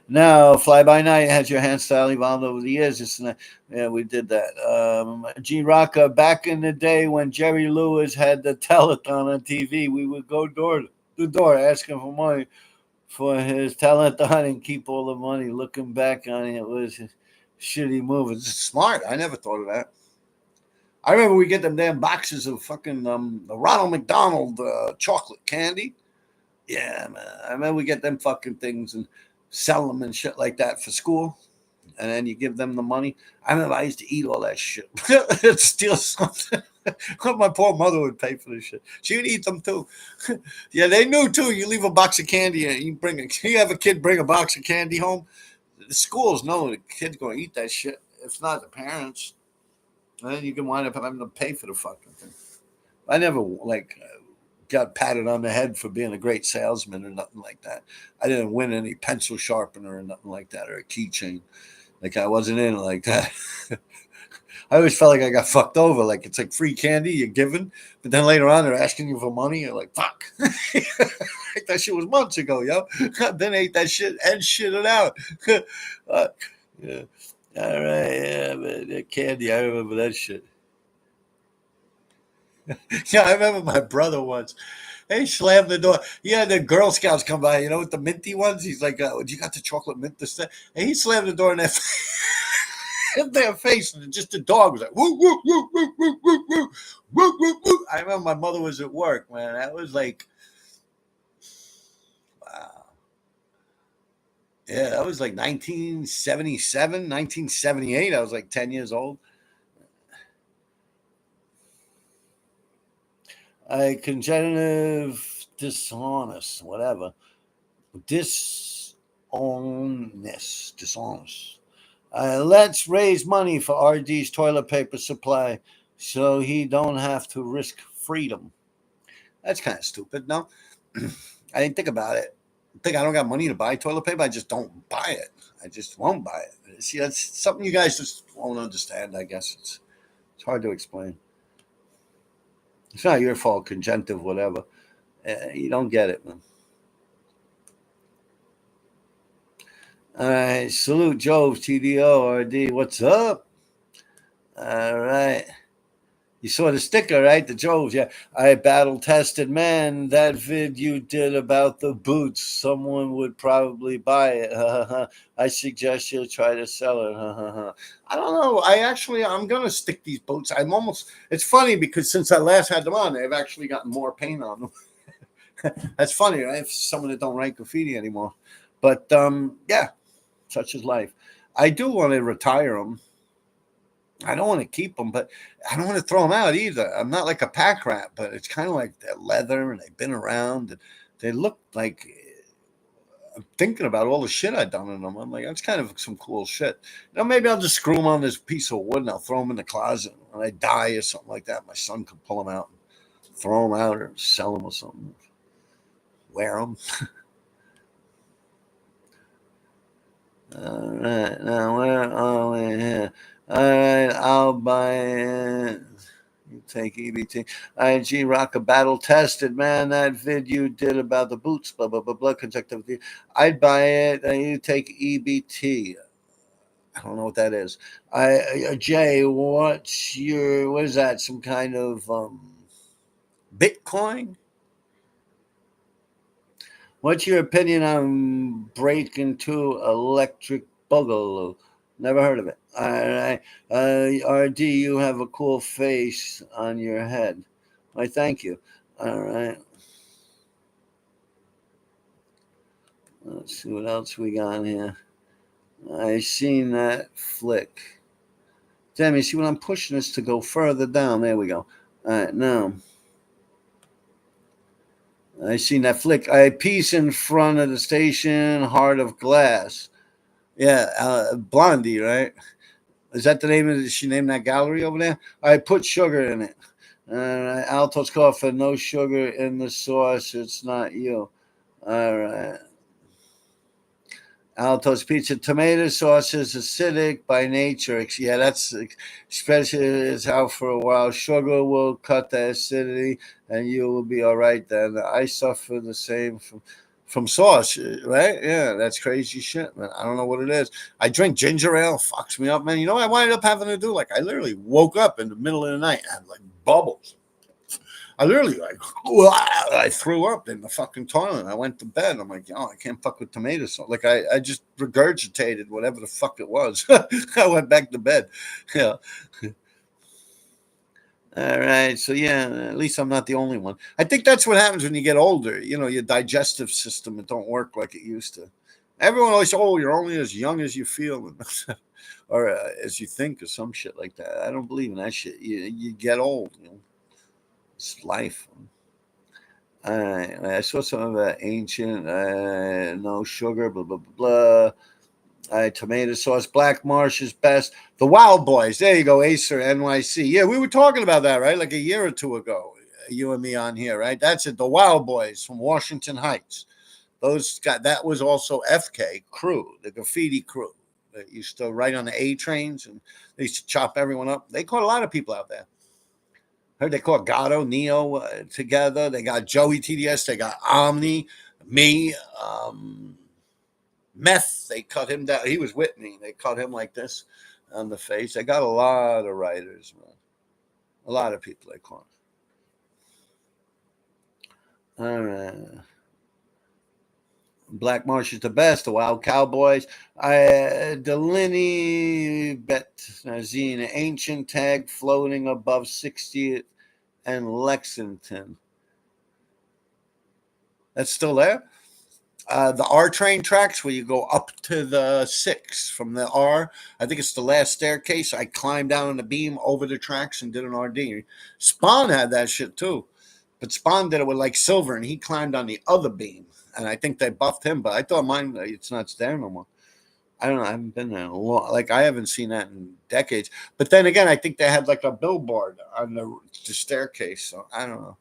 Speaker 2: Now, Fly By Night, has your hand style evolved over the years? Yeah, we did that. G Rocka, back in the day when Jerry Lewis had the telethon on TV, we would go door to door asking for money for his telethon and keep all the money. Looking back on it, was a shitty move.
Speaker 1: It's smart. I never thought of that. I remember we get them damn boxes of fucking the Ronald McDonald chocolate candy. Yeah, man. I remember we get them fucking things and sell them and shit like that for school. And then you give them the money. I remember I used to eat all that shit. Steal something. My poor mother would pay for this shit. She would eat them too. Yeah, they knew too. You leave a box of candy and you have a kid bring a box of candy home. The schools know the kid's going to eat that shit. If not the parents. And then you can wind up having to pay for the fucking thing. I never got patted on the head for being a great salesman or nothing like that. I didn't win any pencil sharpener or nothing like that or a keychain. Like I wasn't in like that. I always felt like I got fucked over. Like it's like free candy you're given, but then later on they're asking you for money. You're like, fuck. Like that shit was months ago, yo. Then ate that shit and shit it out.
Speaker 2: Yeah. All right, yeah, but the candy, I remember that shit.
Speaker 1: Yeah, I remember my brother once. He slammed the door. Yeah, the Girl Scouts come by, with the minty ones. He's like, you got the chocolate mint this thing? And he slammed the door in their face, and just the dog was like, woo, woo, woo, woo, woo, woo, woo, woo, woo, woo. I remember my mother was at work, man. That was like, wow. Yeah, that was like 1977, 1978. I was like 10 years old.
Speaker 2: Congenitive dishonest, whatever. Dishonest. Let's raise money for RD's toilet paper supply so he don't have to risk freedom.
Speaker 1: That's kind of stupid, no? I didn't think about it. I don't got money to buy toilet paper. I just don't buy it. I just won't buy it. See, that's something you guys just won't understand, I guess. It's hard to explain. It's not your fault, conjunctive, whatever. You don't get it, man.
Speaker 2: All right. Salute, Jove, TDO, RD. What's up? All right. You saw the sticker, right? The Joves, yeah. I battle tested, man. That vid you did about the boots, someone would probably buy it. I suggest you try to sell it.
Speaker 1: I don't know. I'm going to stick these boots. It's funny because since I last had them on, they've actually gotten more paint on them. That's funny, right? For someone that don't write graffiti anymore. But, yeah, such is life. I do want to retire them. I don't want to keep them, but I don't want to throw them out either. I'm not like a pack rat, but it's kind of like they're leather and they've been around. And they look like
Speaker 2: I'm thinking about all the shit I've done in them. I'm like, that's kind of some cool shit. Maybe I'll just screw them on this piece of wood and I'll throw them in the closet. When I die or something like that, my son could pull them out and throw them out or sell them or something. Wear them. All right, now where are we here? All right, I'll buy it. You take EBT. IG Rock a battle tested, man. That vid you did about the boots, blah blah blah blah. Conjunctivity. I'd buy it. You take EBT. I don't know what that is. Jay, what is that? Some kind of Bitcoin? What's your opinion on break into electric boogaloo? Never heard of it. All right. RD, you have a cool face on your head. Why, thank you. All right. Let's see what else we got here. I seen that flick. Damn, you see what I'm pushing this to go further down. There we go. All right, now. I seen that flick. I piece in front of the station, Heart of Glass. Yeah, Blondie, right? Is that the name of it? She named that gallery over there? I put sugar in it. Alto's coffee, no sugar in the sauce. It's not you. All right. Alto's pizza, tomato sauce is acidic by nature. Yeah, that's especially it's out for a while. Sugar will cut the acidity, and you will be all right then. I suffer the same from sauce, right? Yeah, that's crazy shit, man. I don't know what it is. I drink ginger ale, fucks me up, man. You know what I wound up having to do? Like, I literally woke up in the middle of the night and had like bubbles. I literally I threw up in the fucking toilet. I went to bed. I'm like, I can't fuck with tomato sauce. Like I just regurgitated whatever the fuck it was. I went back to bed. Yeah. All right. So yeah, at least I'm not the only one. I think that's what happens when you get older. Your digestive system, it don't work like it used to. Everyone always, you're only as young as you feel, or as you think, or some shit like that. I don't believe in that shit. You get old. It's life. I saw some of that ancient, no sugar, blah, blah, blah, blah. Tomato sauce, Black Marsh is best. The Wild Boys, there you go, Acer, NYC. Yeah, we were talking about that, right? Like a year or two ago, you and me on here, right? That's it, the Wild Boys from Washington Heights. That was also FK crew, the graffiti crew that used to ride on the A trains and they used to chop everyone up. They caught a lot of people out there. Heard they caught Gatto, Neo together. They got Joey TDS. They got Omni, me, Meth. They cut him down. He was with me. They cut him like this on the face. They got a lot of writers, man. A lot of people they caught. All right. Black Marsh is the best. The Wild Cowboys. Delaney Betzine, ancient tag floating above 60th and Lexington. That's still there. The R train tracks where you go up to the 6 from the R. I think it's the last staircase. I climbed down on the beam over the tracks and did an RD. Spawn had that shit too. But Spawn did it with like silver and he climbed on the other beam. And I think they buffed him, but I thought mine, it's not there no more. I don't know. I haven't been there in a long, like I haven't seen that in decades. But then again, I think they had like a billboard on the staircase. So I don't know.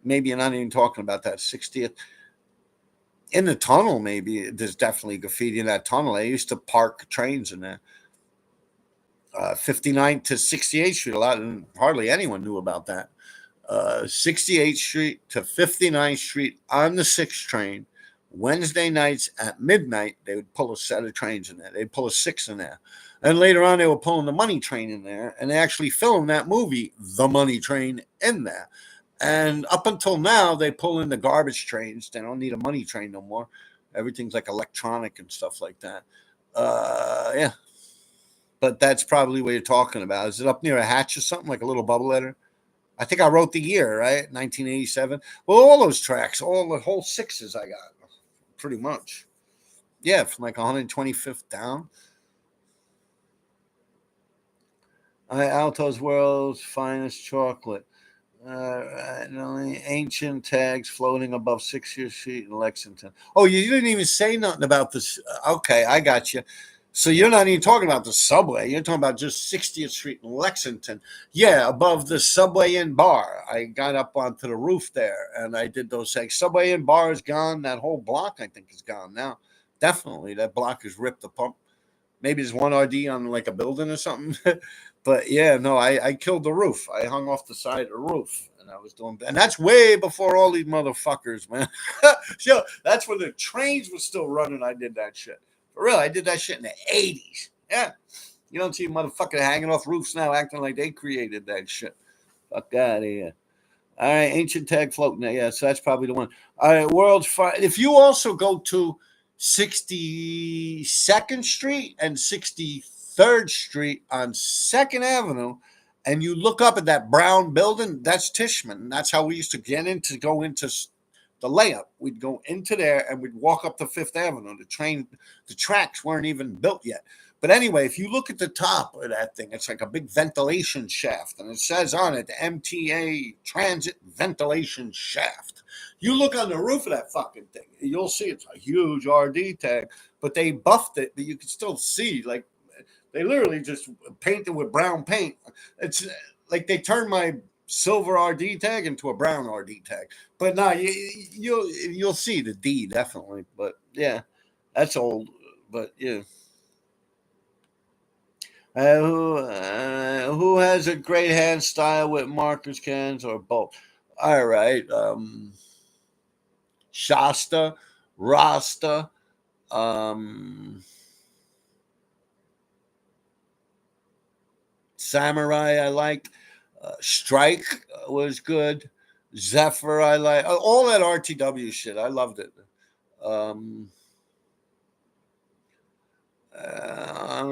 Speaker 2: Maybe you're not even talking about that 60th. In the tunnel, maybe there's definitely graffiti in that tunnel. I used to park trains in there. 59th to 68th Street. Hardly anyone knew about that. 68th Street to 59th Street on the 6th train. Wednesday nights at midnight, they would pull a set of trains in there. They'd pull a 6 in there. And later on, they were pulling the Money Train in there. And they actually filmed that movie, The Money Train, in there. And up until now, they pull in the garbage trains. They don't need a money train no more. Everything's like electronic and stuff like that. Yeah. But that's probably what you're talking about. Is it up near a hatch or something, like a little bubble letter? I think I wrote the year, right? 1987. Well, all those tracks, all the whole 6s I got, pretty much. Yeah, from like 125th down. Alto's World's Finest Chocolate. Only ancient tags floating above 60th Street in Lexington. Oh, you didn't even say nothing about this. Okay, I got you. So you're not even talking about the subway. You're talking about just 60th Street in Lexington. Yeah, above the Subway Inn bar. I got up onto the roof there, and I did those things. Subway Inn bar is gone. That whole block, I think, is gone now. Definitely, that block is ripped apart. Maybe there's one RD on like a building or something. But yeah, no, I killed the roof. I hung off the side of the roof, and I was doing, and that's way before all these motherfuckers, man. So that's when the trains were still running. I did that shit. For real, I did that shit in the 80s. Yeah. You don't see a motherfucker hanging off roofs now acting like they created that shit. Fuck out of here. All right, ancient tag floating. Yeah, so that's probably the one. All right, world's fire. If you also go to 62nd Street and 63rd Street on 2nd Avenue, and you look up at that brown building, that's Tishman. That's how we used to go into the layup. We'd go into there and we'd walk up to 5th Avenue. The tracks weren't even built yet. But anyway, if you look at the top of that thing, it's like a big ventilation shaft, and it says on it, the MTA Transit Ventilation Shaft. You look on the roof of that fucking thing, you'll see it's a huge RD tag, but they buffed it, but you can still see, like, they literally just painted with brown paint. It's like they turned my silver RD tag into a brown RD tag. But no, you'll see the D definitely. But yeah, that's old. But yeah. Who has a great hand style with markers, cans, or both? All right. Shasta, Rasta, Samurai, I like. Strike was good. Zephyr, I like. All that RTW shit, I loved it. Um, I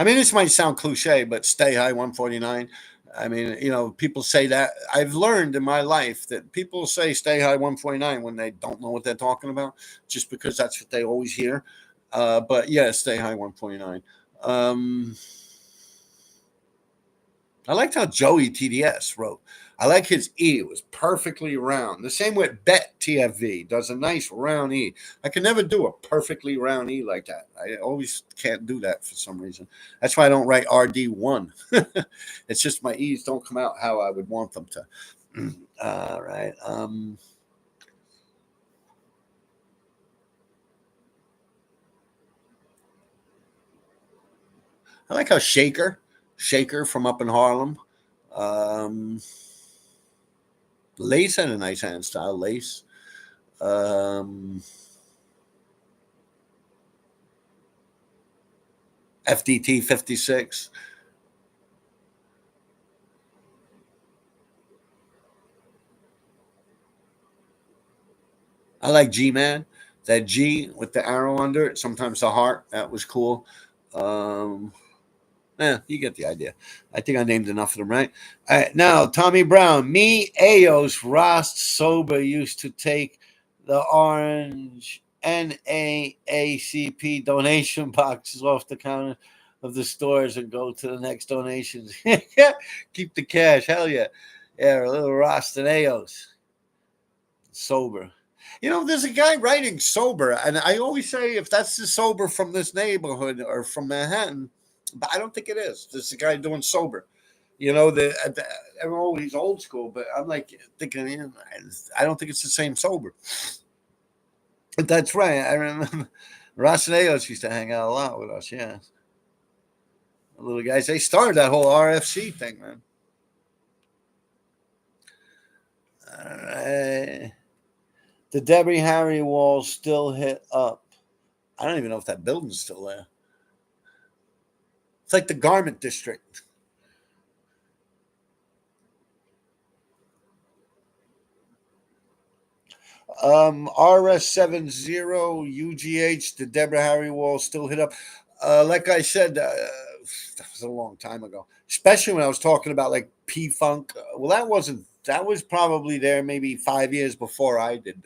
Speaker 2: mean, this might sound cliche, but Stay High 149. I mean, people say that. I've learned in my life that people say Stay High 149 when they don't know what they're talking about, just because that's what they always hear. But yeah, Stay High 149. I liked how Joey TDS wrote. I like his E. It was perfectly round. The same with Bet TFV does a nice round E. I can never do a perfectly round E like that. I always can't do that for some reason. That's why I don't write RD1. It's just my E's don't come out how I would want them to. All right. I like how Shaker from up in Harlem. Lace had a nice hand style. Lace. FDT 56. I like G-Man. That G with the arrow under it. Sometimes the heart. That was cool. You get the idea. I think I named enough of them, right? All right, now, Tommy Brown. Me, Aos, Rost, Sober used to take the orange NAACP donation boxes off the counter of the stores and go to the next donations. Keep the cash. Hell yeah. Yeah, a little Rost and Aos. Sober. There's a guy writing Sober, and I always say if that's the Sober from this neighborhood or from Manhattan, but I don't think it is. There's a guy doing Sober. He's old school, but I'm like thinking, I don't think it's the same Sober. But that's right. I remember Ross and Aos used to hang out a lot with us. Yeah, the little guys. They started that whole RFC thing, man. All right. The Debbie Harry wall still hit up. I don't even know if that building's still there. It's like the garment district. RS70 UGH, the Deborah Harry wall still hit up. Like I said, that was a long time ago, especially when I was talking about like P-Funk. That was probably there maybe 5 years before I did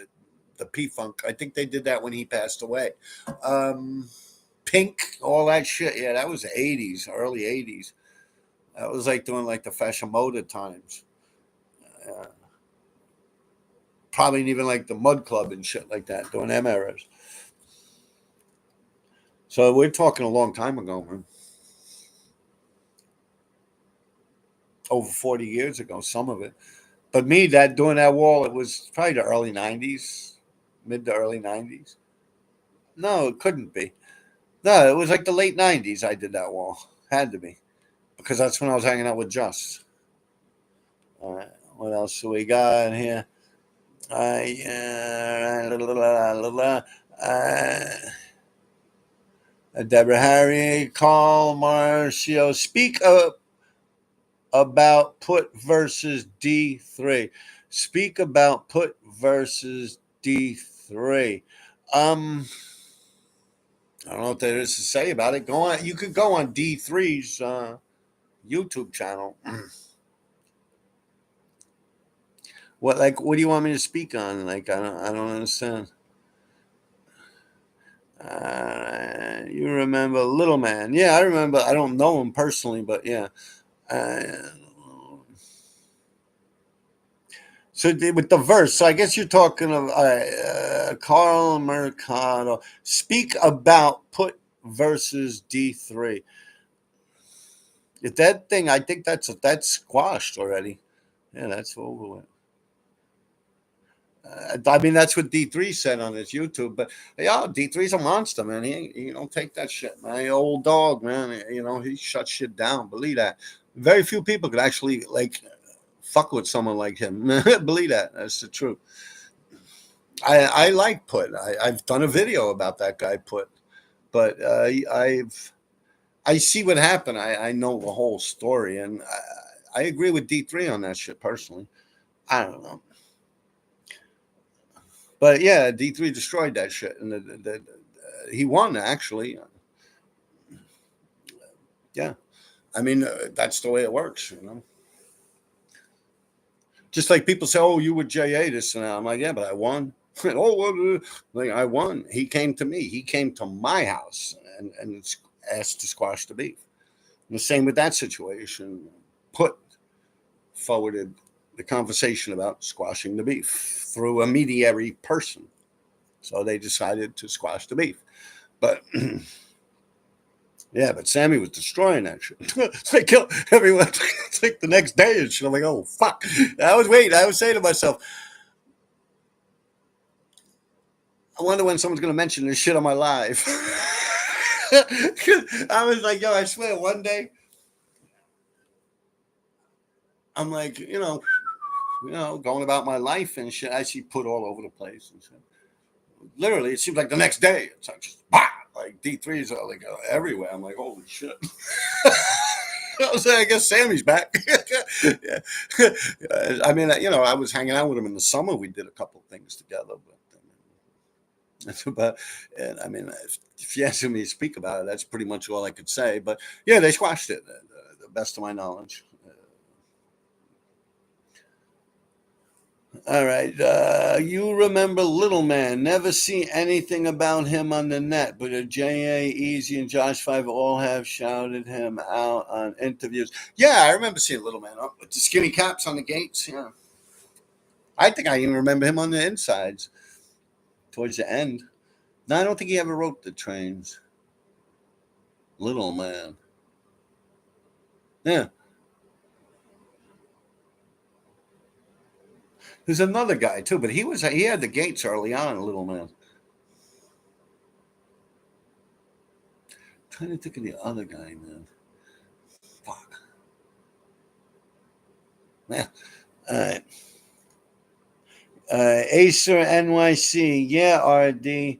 Speaker 2: the P-Funk. I think they did that when he passed away. Pink, all that shit. Yeah, that was the 80s, early 80s. That was like doing like the Fashion Moda times. Probably even like the Mud Club and shit like that, doing them eras. So we're talking a long time ago, man. Over 40 years ago, some of it. But me, that doing that wall, it was probably the early 90s, mid to early 90s. No, it couldn't be. No, it was like the late 90s I did that wall. Had to be. Because that's when I was hanging out with Just. All right. What else do we got here? Deborah Harry, Carl Marcio, speak about put versus D3. Speak about put versus D3. I don't know what there is to say about it. Go on. You could go on D3's YouTube channel. What do you want me to speak on? Like I don't understand. You remember Little Man? Yeah, I remember. I don't know him personally, but yeah. So with the verse, so I guess you're talking of Carl Mercado. Speak about put versus D3. If that thing, I think that's squashed already. Yeah, that's over with. I mean, that's what D3 said on his YouTube. But yeah, D3's a monster, man. He don't take that shit, man. Old dog, man. You know, he shuts shit down. Believe that. Very few people could actually like fuck with someone like him. Believe that. That's the truth. I like Put. I've done a video about that guy Put, but I see what happened. I know the whole story, and I agree with D3 on that shit personally. I don't know. But yeah, D3 destroyed that shit, and he won actually. Yeah, I mean that's the way it works, you know. Just like people say, "Oh, you were JA this," and I'm like, "Yeah, but I won." Oh, like I won. He came to me. He came to my house and asked to squash the beef. And the same with that situation. Put forwarded the conversation about squashing the beef through a mediary person. So they decided to squash the beef. But yeah, but Sammy was destroying that shit. They killed everyone. It's like the next day and shit. I'm like, oh fuck. I was saying to myself, I wonder when someone's gonna mention this shit on my live. I was like, yo, I swear one day I'm like, going about my life and shit. I see Put all over the place and shit. Literally, it seems like the next day it's like just like D3s are like everywhere. I'm like, holy shit. I was saying, I guess Sammy's back. Yeah. I mean, I was hanging out with him in the summer. We did a couple things together, but and I mean, if you ask me to speak about it, that's pretty much all I could say. But yeah, they squashed it, the best of my knowledge. All right. You remember Little Man. Never see anything about him on the net, but J.A., Easy, and Josh 5 all have shouted him out on interviews. Yeah, I remember seeing Little Man with the skinny caps on the gates. Yeah. I think I even remember him on the insides towards the end. No, I don't think he ever wrote the trains. Little Man. Yeah. There's another guy too, but he had the gates early on, Little Man. I'm trying to think of the other guy, man. Fuck. Yeah. All right. Acer NYC. Yeah, RD.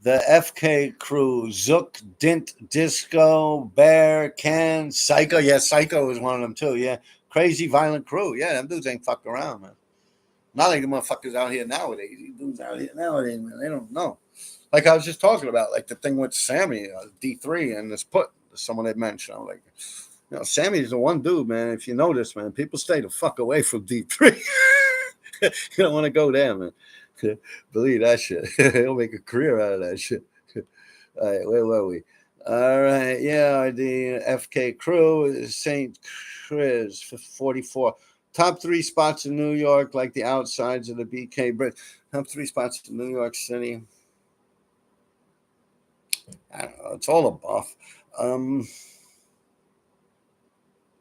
Speaker 2: The FK crew. Zook, Dint, Disco, Bear, Can, Psycho. Yeah, Psycho was one of them too. Yeah. Crazy Violent Crew. Yeah, them dudes ain't fucked around, man. Not like the motherfuckers out here nowadays. These dudes out here nowadays, man, they don't know. Like I was just talking about, like the thing with Sammy, D3, and this Put, someone had mentioned. I'm like, Sammy's the one dude, man. If you notice, man, people stay the fuck away from D3. You don't want to go there, man. Believe that shit. He'll make a career out of that shit. All right, where were we? All right, yeah, the FK Crew is St. Chris 44. Top 3 spots in New York, like the outsides of the BK Bridge. Top 3 spots in New York City. I don't know. It's all above.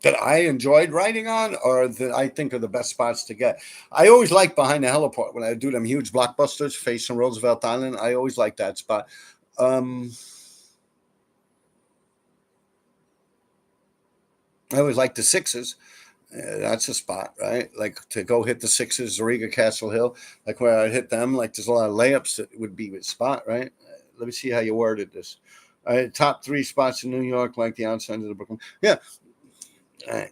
Speaker 2: That I enjoyed writing on, or that I think are the best spots to get. I always like behind the heliport when I do them huge blockbusters facing Roosevelt Island. I always like that spot. I always like the sixes. That's a spot, right? Like to go hit the sixes, Zariga, Castle Hill, like where I hit them. Like there's a lot of layups that would be a spot, right? Let me see how you worded this. All right, top 3 spots in New York, like the outside of the Brooklyn. Yeah. All right.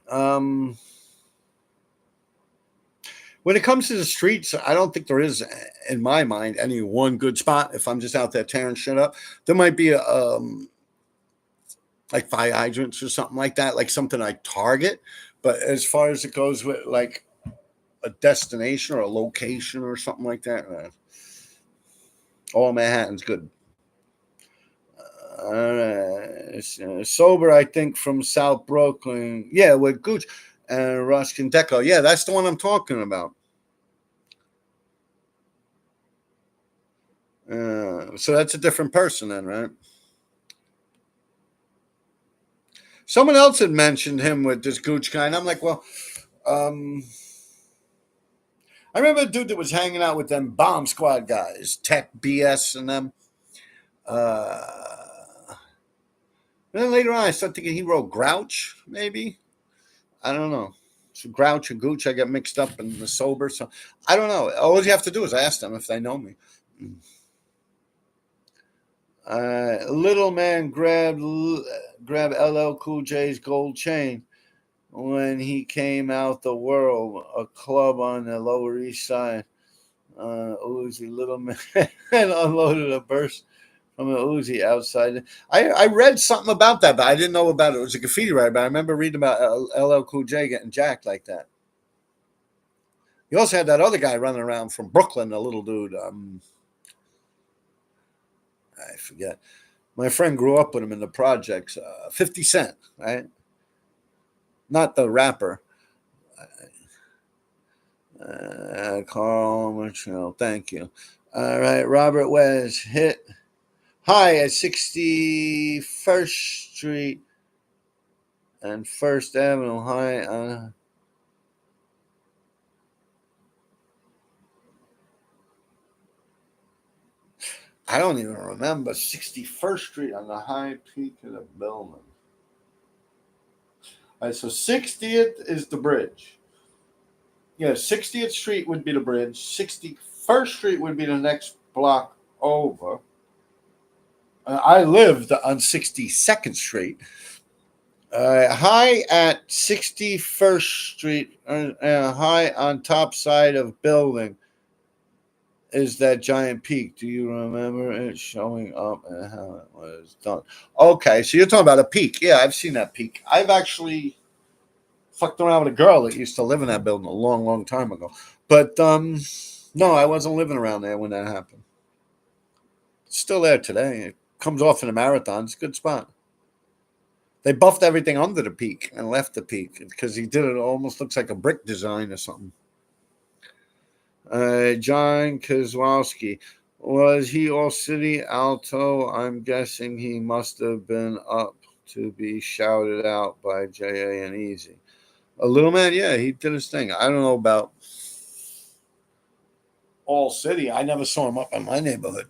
Speaker 2: When it comes to the streets, I don't think there is, in my mind, any one good spot. If I'm just out there tearing shit up, there might be a like fire hydrants or something like that, like something I target. But as far as it goes with like a destination or a location or something like that, all Manhattan's good. Sober, I think, from South Brooklyn. Yeah, with Gooch and Ruskin Deco. Yeah, that's the one I'm talking about. So that's a different person then, right? Someone else had mentioned him with this Gooch guy, and I'm like, well, I remember a dude that was hanging out with them Bomb Squad guys, Tech BS and them. And then later on, I started thinking he wrote Grouch, maybe. I don't know. So Grouch and Gooch, I get mixed up in the sober. So I don't know. All you have to do is ask them if they know me. Little man grabbed LL Cool J's gold chain when he came out the world, a club on the Lower East Side. Uzi, little man, and unloaded a burst from an Uzi outside. I read something about that, but I didn't know about it. It was a graffiti writer, but I remember reading about LL Cool J getting jacked like that. He also had that other guy running around from Brooklyn, a little dude. I forget. My friend grew up with him in the projects. 50 Cent, right? Not the rapper. Carl Mitchell, thank you. All right, Robert Wes hit high at 61st Street and First Avenue. High on. I don't even remember 61st Street on the high peak of the building. All right, so 60th is the bridge. Yeah, 60th Street would be the bridge. 61st Street would be the next block over. I lived on 62nd Street. High at 61st Street, high on top side of building is that giant peak. Do you remember it showing up and how it was done? Okay, so you're talking about a peak. Yeah, I've seen that peak. I've actually fucked around with a girl that used to live in that building a long, long time ago. But no, I wasn't living around there when that happened. It's still there today. It comes off in the marathon. It's a good spot. They buffed everything under the peak and left the peak because he did it. Almost looks like a brick design or something. John Kozlowski. Was he all city alto? I'm guessing he must have been up to be shouted out by J.A. and Easy. A little man, yeah, he did his thing. I don't know about all city. I never saw him up in my neighborhood.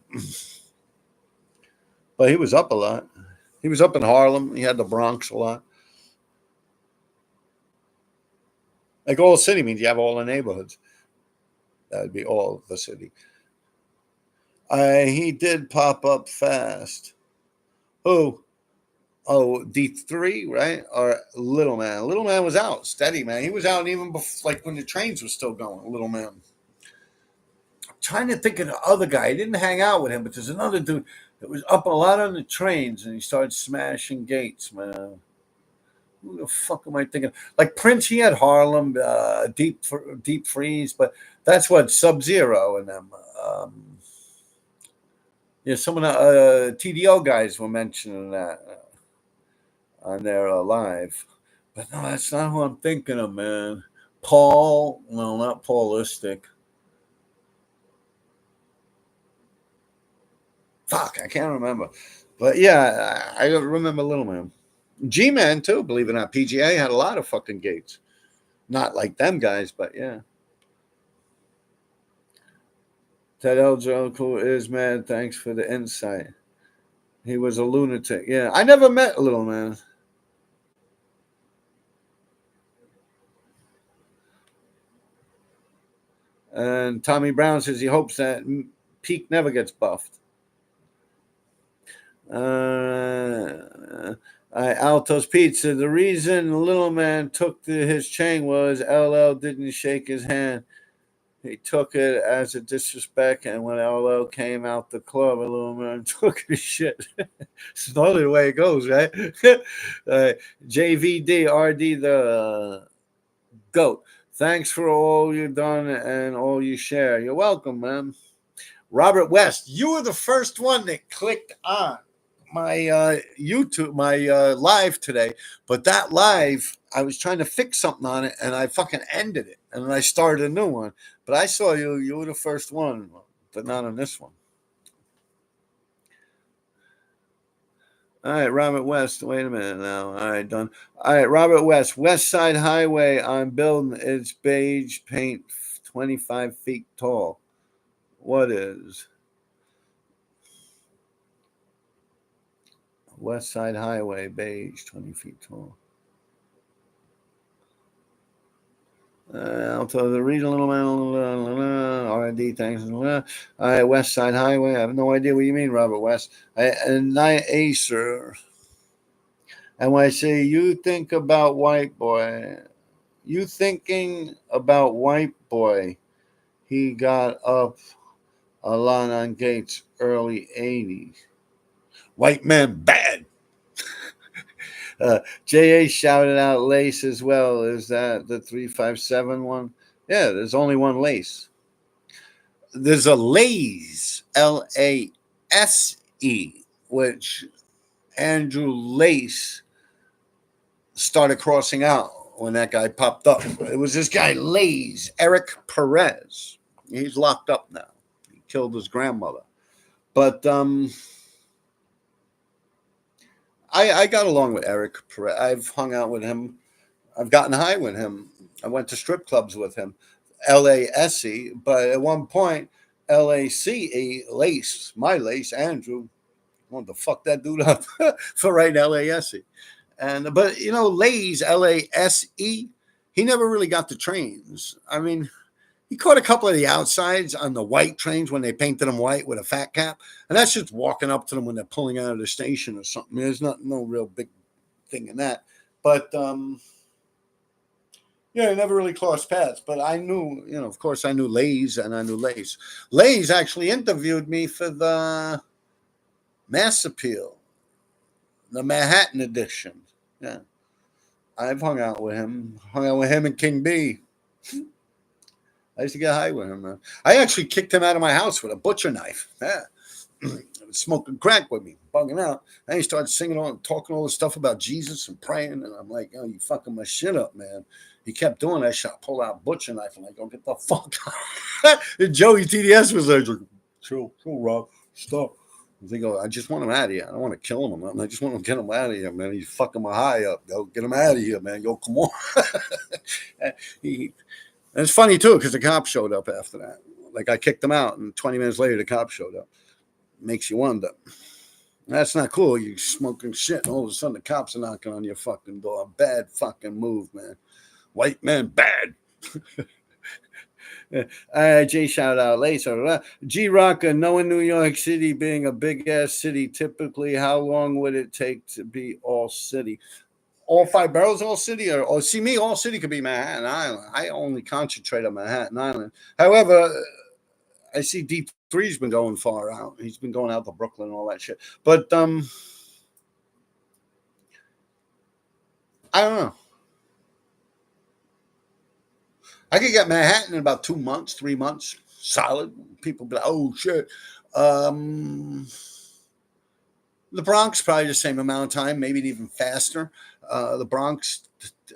Speaker 2: But he was up a lot. He was up in Harlem. He had the Bronx a lot. Like all city means you have all the neighborhoods. That would be all the city. He did pop up fast. Who? Oh, D3, right? Or Little Man. Little Man was out steady, man. He was out even before, like when the trains were still going. Little Man. I'm trying to think of the other guy. I didn't hang out with him, but there's another dude that was up a lot on the trains, and he started smashing gates, man. Who the fuck am I thinking? Like Prince, he had Harlem, Deep Freeze, but that's what Sub-Zero and them. Yeah, some of the TDO guys were mentioning that on their live. But no, that's not who I'm thinking of, man. Paul, no, not Paulistic. Fuck, I can't remember. But yeah, I remember Little Man. G-Man, too, believe it or not. PGA had a lot of fucking gates. Not like them guys, but yeah. Ted Eljo is mad. Thanks for the insight. He was a lunatic. Yeah, I never met Little Man. And Tommy Brown says he hopes that Peak never gets buffed. Alto's Pizza. The reason Little Man took his chain was LL didn't shake his hand. He took it as a disrespect, and when LL came out the club, Little Man took his shit. It's not the way it goes, right? JVD, RD, the GOAT. Thanks for all you've done and all you share. You're welcome, man. Robert West, you were the first one that clicked on my YouTube, my live today. But that live, I was trying to fix something on it, and I fucking ended it, and then I started a new one. But I saw you. You were the first one, but not on this one. All right, Robert West. Wait a minute now. All right, done. All right, Robert West. West Side Highway on building. It's beige paint, 25 feet tall. What is West Side Highway, beige, 20 feet tall? I'll tell the read a little man. RD, thanks. All right, West Side Highway. I have no idea what you mean, Robert West. And Night Acer. And when I say you think about White Boy, you thinking about White Boy, he got up a lot on Gates early 80s. White man bad. JA shouted out Lace as well. Is that the 357 one? Yeah, there's only one Lace. There's a Lace, Lase, which Andrew Lace started crossing out when that guy popped up. It was this guy, Lace, Eric Perez. He's locked up now. He killed his grandmother. But I got along with Eric Perez. I've hung out with him. I've gotten high with him. I went to strip clubs with him. LASE, but at one point, LACE, Lace, my Lace, Andrew, wanted to fuck that dude up for writing LASE. But you know, Lays, LASE, he never really got the trains. I mean, he caught a couple of the outsides on the white trains when they painted them white with a fat cap. And that's just walking up to them when they're pulling out of the station or something. There's no real big thing in that. But, yeah, I never really crossed paths. But I knew, of course, I knew Lays and I knew Lace. Lays actually interviewed me for the Mass Appeal, the Manhattan edition. Yeah. I've hung out with him and King B. I used to get high with him, man. I actually kicked him out of my house with a butcher knife. Yeah. Smoking crack with me, bugging out. Then he started singing on, talking all this stuff about Jesus and praying. And I'm like, oh, you fucking my shit up, man. He kept doing that shit. I pulled out a butcher knife. I'm like, oh, get the fuck out. And Joey TDS was like, chill, Rob, stop. They go, I just want him out of here. I don't want to kill him. I just want to get him out of here, man. He's fucking my high up. Yo, get him out of here, man. Yo, come on. And it's funny, too, because the cops showed up after that. Like, I kicked them out, and 20 minutes later, the cops showed up. Makes you wonder. That's not cool. You're smoking shit, and all of a sudden, the cops are knocking on your fucking door. Bad fucking move, man. White man, bad. Jay shout out later. G-Rocker, knowing New York City being a big-ass city, typically, how long would it take to be all city? All 5 boroughs, all city? Or see me, all city could be Manhattan Island. I only concentrate on Manhattan Island. However, I see D3's been going far out. He's been going out to Brooklyn and all that shit. But I don't know. I could get Manhattan in about 2 months, 3 months.
Speaker 1: solid. People be like, oh shit. The Bronx, probably the same amount of time, maybe even faster. The Bronx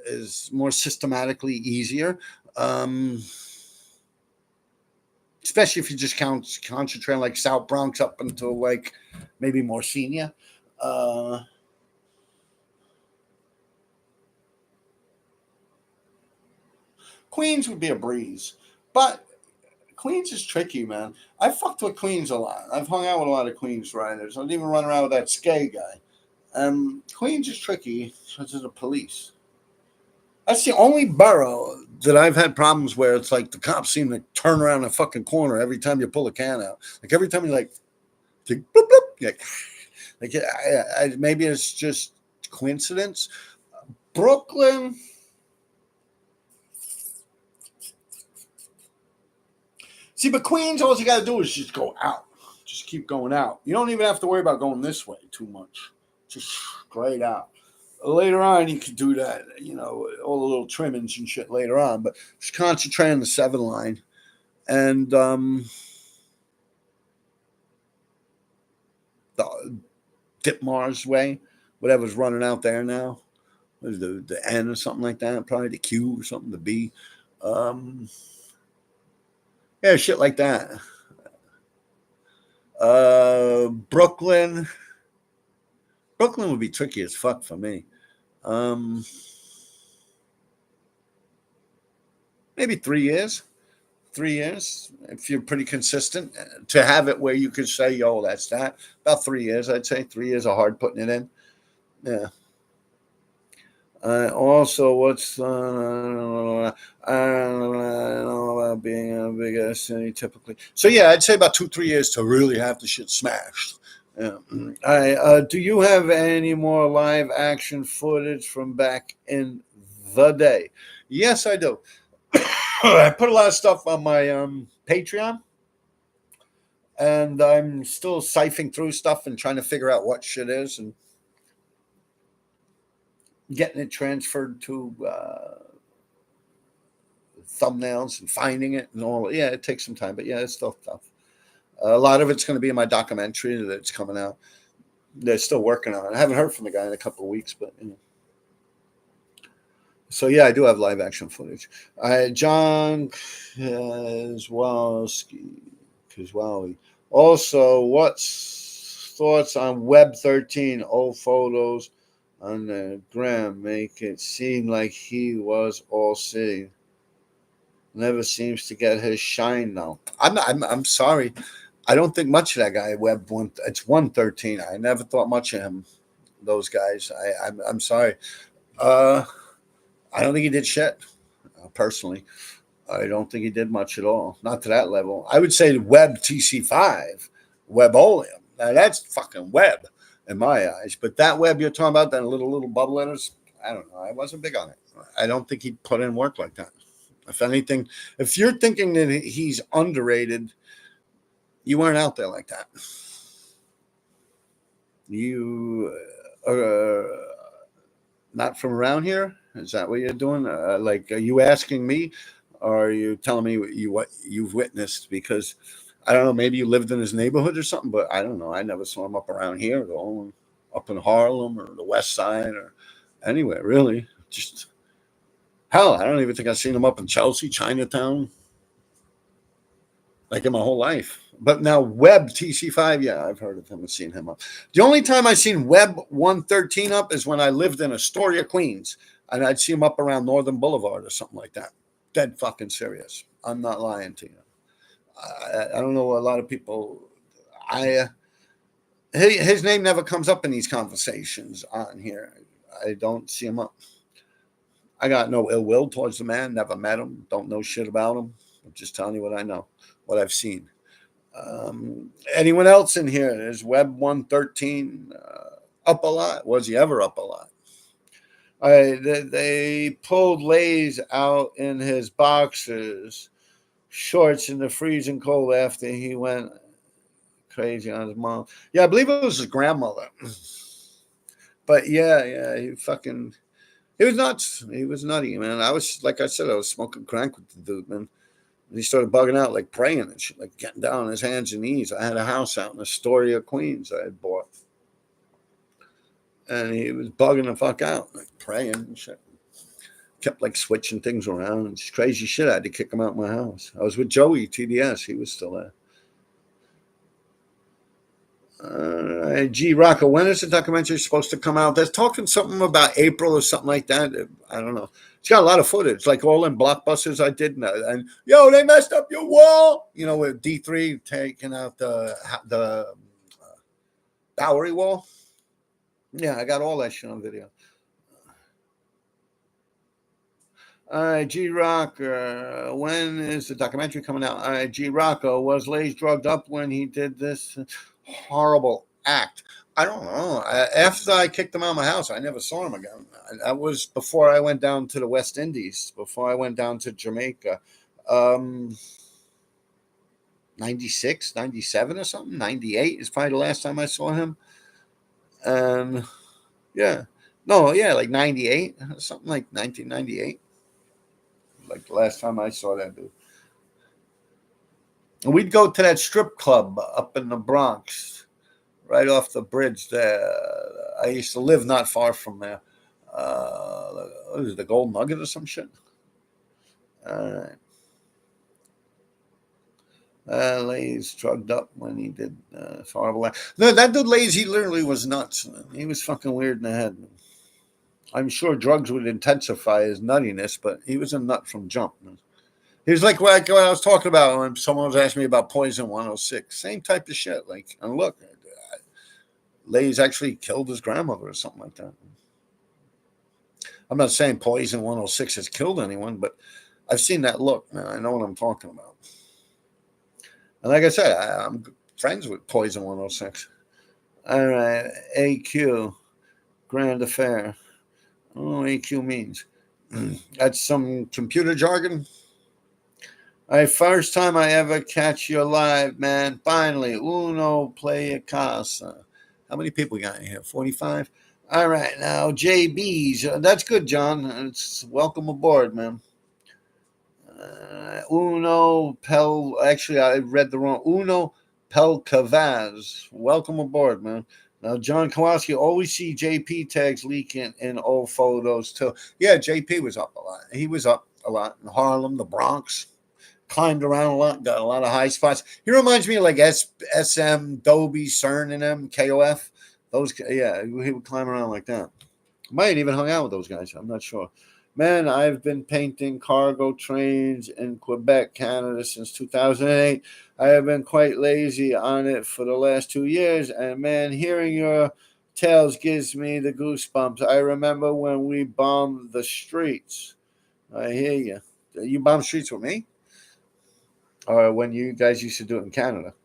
Speaker 1: is more systematically easier, especially if you just concentrate on like South Bronx up until like maybe more senior. Queens would be a breeze, but Queens is tricky, man. I fucked with Queens a lot. I've hung out with a lot of Queens riders. I didn't even run around with that skate guy. Queens is tricky because of the police. That's the only borough that I've had problems where it's like the cops seem to turn around a fucking corner every time you pull a can out. Like every time you like, boop, boop, like maybe it's just coincidence. Brooklyn. See, but Queens, all you got to do is just go out. Just keep going out. You don't even have to worry about going this way too much. Just straight out. Later on, you can do that, you know, all the little trimmings and shit later on. But just concentrate on the 7 line. And the Ditmars way, whatever's running out there now. What is the N or something like that? Probably the Q or something, the B. Yeah, shit like that. Brooklyn would be tricky as fuck for me. Maybe 3 years. 3 years, if you're pretty consistent, to have it where you could say, yo, that's that. About 3 years, I'd say. 3 years of hard putting it in. Yeah. Also, what's I don't know about being a big ass city typically. So yeah, I'd say about 2-3 years to really have the shit smashed. Yeah. Do you have any more live action footage from back in the day? Yes, I do. I put a lot of stuff on my Patreon, and I'm still siphoning through stuff and trying to figure out what shit is and getting it transferred to thumbnails and finding it and all. Yeah, it takes some time, but yeah, it's still tough. A lot of it's going to be in my documentary that's coming out. They're still working on it. I haven't heard from the guy in a couple of weeks, but you know. So yeah, I do have live action footage. John Kazwali. Also, what's thoughts on Web 13? Old photos on the gram make it seem like he was all seeing. Never seems to get his shine now. I'm sorry. I don't think much of that guy. Web one. It's 113. I never thought much of him. Those guys. I'm sorry. I don't think he did shit. Personally, I don't think he did much at all. Not to that level. I would say Web TC5, Webolium. Now that's fucking web in my eyes. But that web you're talking about, that little bubble letters, I don't know. I wasn't big on it. I don't think he put in work like that. If anything, if you're thinking that he's underrated, you weren't out there like that. You are not from around here? Is that what you're doing? Like, are you asking me, or are you telling me what you've witnessed? Because I don't know, maybe you lived in his neighborhood or something, but I don't know. I never saw him up around here at all, up in Harlem or the West Side or anywhere really. Just hell, I don't even think I've seen him up in Chelsea, Chinatown, like in my whole life. But now Web TC5, yeah, I've heard of him and seen him up. The only time I've seen Web 113 up is when I lived in Astoria, Queens. And I'd see him up around Northern Boulevard or something like that. Dead fucking serious. I'm not lying to you. I don't know a lot of people. His name never comes up in these conversations on here. I don't see him up. I got no ill will towards the man. Never met him. Don't know shit about him. I'm just telling you what I know, what I've seen. Anyone else in here? Is Web 113 up a lot? Was he ever up a lot? They pulled Lays out in his boxers, shorts in the freezing cold after he went crazy on his mom. Yeah, I believe it was his grandmother. But yeah, he was nuts. He was nutty, man. I was, like I said, I was smoking crank with the dude, man.
Speaker 2: And he started bugging out, like praying and shit, like getting down on his hands and knees. I had a house out in Astoria, Queens I had bought. And he was bugging the fuck out, like praying and shit. Kept like switching things around and just crazy shit. I had to kick him out of my house. I was with Joey, TDS. He was still there. G Rocco, when is the documentary supposed to come out? They're talking something about April or something like that. I don't know. It's got a lot of footage, like all in blockbusters I did. And yo, they messed up your wall. You know, with D3 taking out the Bowery wall. Yeah, I got all that shit on video. All right, G Rock, when is the documentary coming out? All right, G Rocco, was Lays drugged up when he did this horrible act? I don't know. After I kicked him out of my house, I never saw him again. That was before I went down to the West Indies, before I went down to Jamaica. 96, 97 or something. 98 is probably the last time I saw him. Yeah. No, yeah, like 98, something like 1998. Like the last time I saw that dude. And we'd go to that strip club up in the Bronx, right off the bridge there. I used to live not far from there. What is it, the Gold Nugget or some shit? All right. Lays drugged up when he did horrible. No, that dude Lays, he literally was nuts. He was fucking weird in the head. I'm sure drugs would intensify his nuttiness, but he was a nut from jump. He was like what I was talking about when someone was asking me about Poison 106. Same type of shit. Like, and look, Lays actually killed his grandmother or something like that. I'm not saying Poison 106 has killed anyone, but I've seen that look, man. I know what I'm talking about. And like I said, I'm friends with Poison 106. All right, AQ, Grand Affair. I don't know what AQ means. That's some computer jargon. All right, first time I ever catch you live, man. Finally, uno play a casa. How many people got in here? 45? All right, now, JB's. That's good, John. It's welcome aboard, man. Uno Pel. Actually, I read the wrong. Uno Pelcavaz. Welcome aboard, man. Now, John Kowalski, always see JP tags leaking in old photos, too. Yeah, JP was up a lot. He was up a lot in Harlem, the Bronx. Climbed around a lot, got a lot of high spots. He reminds me of like SM, Dobie, CERN, and them, KOF. Those, yeah, he would climb around like that. Might even hung out with those guys. I'm not sure. Man, I've been painting cargo trains in Quebec, Canada since 2008. I have been quite lazy on it for the last 2 years. And man, hearing your tales gives me the goosebumps. I remember when we bombed the streets. I hear you. You bombed streets with me? Or when you guys used to do it in Canada?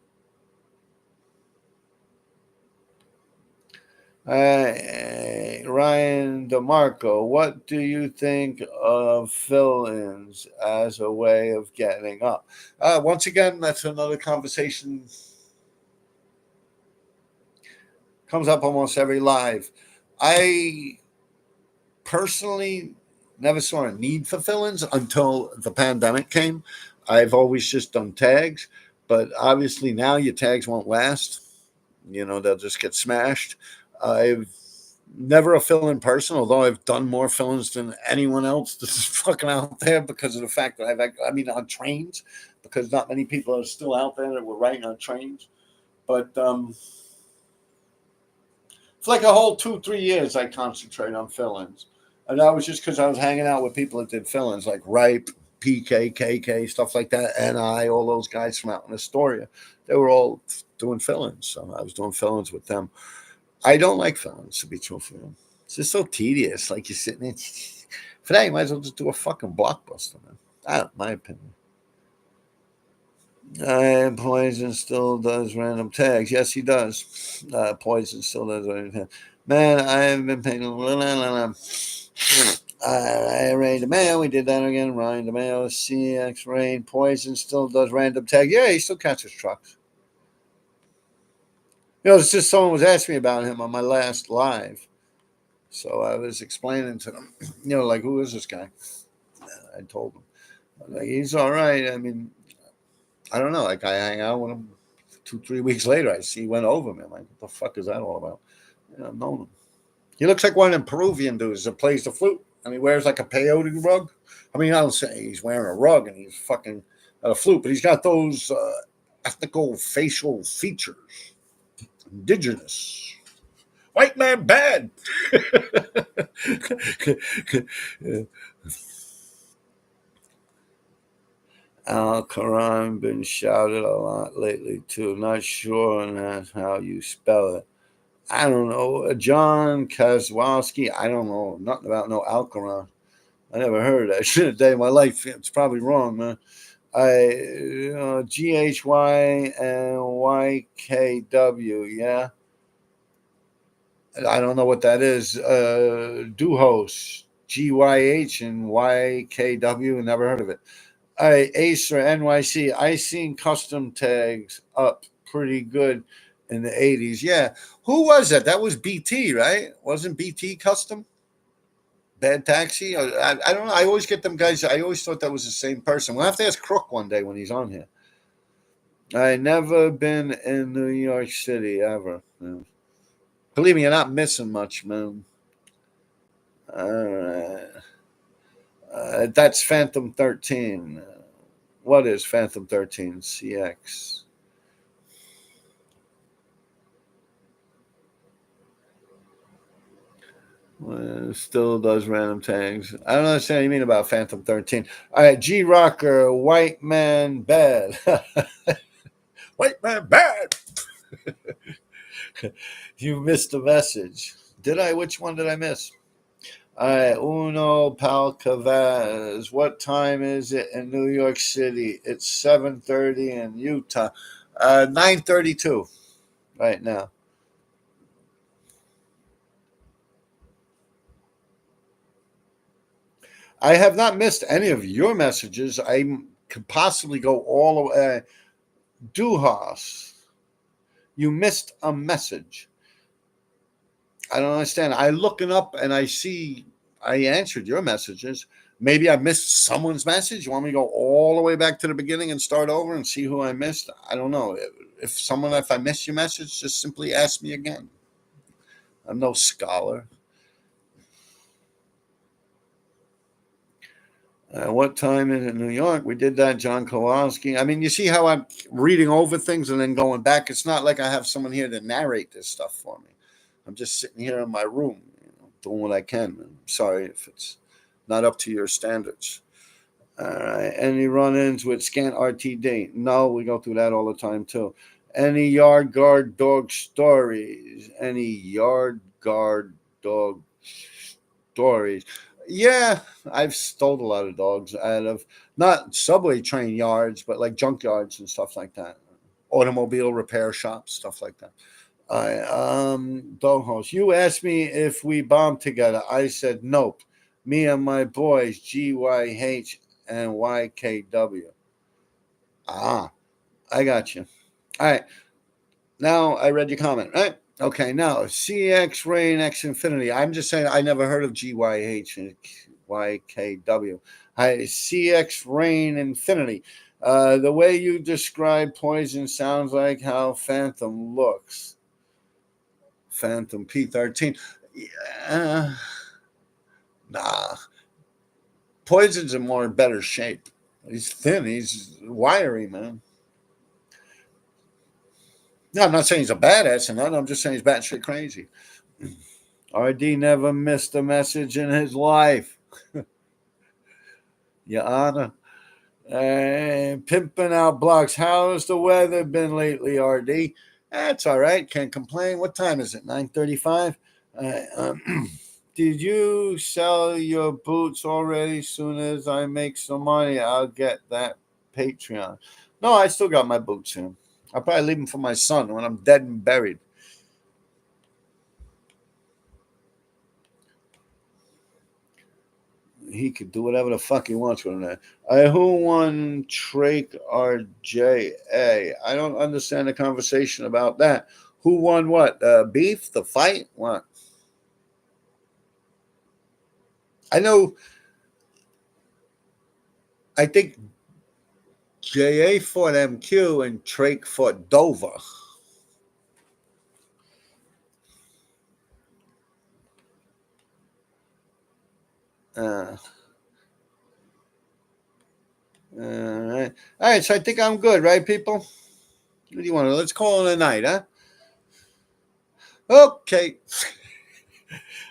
Speaker 2: Ryan DeMarco, what do you think of fill-ins as a way of getting up? Once again, that's another conversation. Comes up almost every live. I personally never saw a need for fill-ins until the pandemic came. I've always just done tags, but obviously now your tags won't last. You know, they'll just get smashed. I've never a fill-in person, although I've done more fill-ins than anyone else that's fucking out there because of the fact that on trains, because not many people are still out there that were writing on trains. But for like a whole 2-3 years, I concentrated on fill-ins. And that was just because I was hanging out with people that did fill-ins, like Ripe, PK, KK, stuff like that, and all those guys from out in Astoria. They were all doing fill-ins, so I was doing fill-ins with them. I don't like fill-ins, to be truthful. It's just so tedious. Like you're sitting in. For that, you might as well just do a fucking blockbuster, man. That's my opinion. Poison still does random tags. Yes, he does. Poison still does random tags. Man, I have been paying. Rain DeMayo, we did that again. Ryan DeMayo, CX Rain. Poison still does random tag. Yeah, he still catches trucks. You know, it's just someone was asking me about him on my last live. So I was explaining to them, you know, like, who is this guy? I told them, like, he's all right. I mean, I don't know. Like I hang out with him 2-3 weeks later. I see he went over me. I'm like, what the fuck is that all about? Yeah, I've known him. He looks like one of them Peruvian dudes that plays the flute and he wears like a peyote rug. I mean, I don't say he's wearing a rug and he's fucking a flute, but he's got those ethnical facial features. Indigenous. White man bad. Al Quran been shouted a lot lately too. Not sure on that how you spell it. I don't know. John Kazwowski. I don't know nothing about no Al Quran. I never heard that shit a day in my life. It's probably wrong, man. GHYNYKW. Yeah. I don't know what that is. Duhos. GYH and YKW. Never heard of it. All right, Acer NYC. I seen custom tags up pretty good in the 80s. Yeah. Who was that? That was BT, right? Wasn't BT custom? Bad Taxi? I don't know. I always get them guys. I always thought that was the same person. We'll have to ask Crook one day when he's on here. I never been in New York City ever. Yeah. Believe me, you're not missing much, man. All right. That's Phantom 13. What is Phantom 13? CX. Still does random tags. I don't understand what you mean about Phantom 13. All right, G Rocker, White Man Bad. White Man Bad. You missed a message. Did I? Which one did I miss? All right, Uno Palcavaz. What time is it in New York City? It's 7:30 in Utah. 9:32 right now. I have not missed any of your messages. I could possibly go all the way. Duhas, you missed a message. I don't understand. I looking up and I see I answered your messages. Maybe I missed someone's message. You want me to go all the way back to the beginning and start over and see who I missed? I don't know. If I missed your message, just simply ask me again. I'm no scholar. What time is it in New York? We did that, John Kowalski. I mean, you see how I'm reading over things and then going back. It's not like I have someone here to narrate this stuff for me. I'm just sitting here in my room, doing what I can. I'm sorry if it's not up to your standards. All right. Any run-ins with scant RTD? No, we go through that all the time too. Any yard guard dog stories? Any yard guard dog stories? Yeah, I've stole a lot of dogs out of not subway train yards, but like junkyards and stuff like that. Automobile repair shops, stuff like that. I dog host. You asked me if we bombed together. I said nope. Me and my boys, GYH and YKW. Ah, I got you. All right. Now I read your comment, right? Okay, now CX Rain X Infinity. I'm just saying I never heard of GYH and YKW. CX Rain Infinity. The way you describe Poison sounds like how Phantom looks. Phantom P13. Yeah, nah. Poison's in more better shape. He's thin. He's wiry, man. No, I'm not saying he's a badass and none. I'm just saying he's batshit crazy. RD never missed a message in his life. Your Honor. Pimping out blocks. How's the weather been lately, RD? That's all right. Can't complain. What time is it? 9:35. Did you sell your boots already? Soon as I make some money, I'll get that Patreon. No, I still got my boots in. I'll probably leave them for my son when I'm dead and buried. He could do whatever the fuck he wants with that. Who won Trake RJA? I don't understand the conversation about that. Who won what? Beef? The fight? What? I know. I think
Speaker 1: JA fought MQ and Drake fought Dover.
Speaker 2: All right. So I think I'm good, right, people? What do you want to? Let's call it a night, huh? Okay.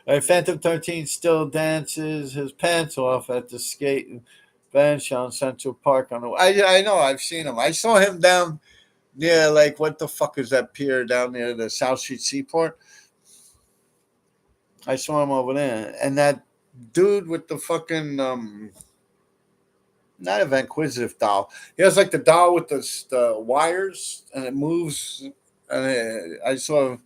Speaker 2: All right, Phantom 13 still dances his pants off at the skate bench on Central Park on the. I know, I've seen him. I saw him down near, like, what the fuck is that pier down near the South Street Seaport? I saw him over there, and that dude with the fucking not a Vanquisitive doll. He has like the doll with the wires, and it moves. And I saw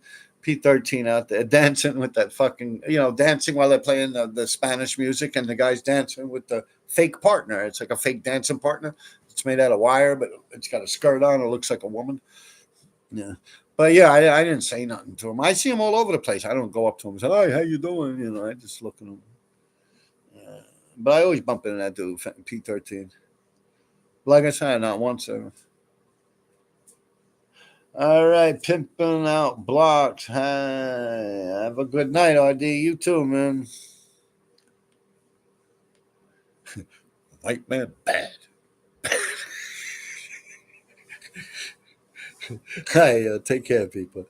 Speaker 2: P13 out there dancing with that fucking, dancing while they're playing the Spanish music, and the guy's dancing with the fake partner. It's like a fake dancing partner. It's made out of wire, but it's got a skirt on. It looks like a woman. Yeah. But yeah, I didn't say nothing to him. I see him all over the place. I don't go up to him and say, "Hi, how you doing?" I just look at him. But I always bump into that dude, P13. Like I said, not once ever. All right, pimping out blocks. Hi. Have a good night, RD. You too, man. White man bad. Hi, take care, people.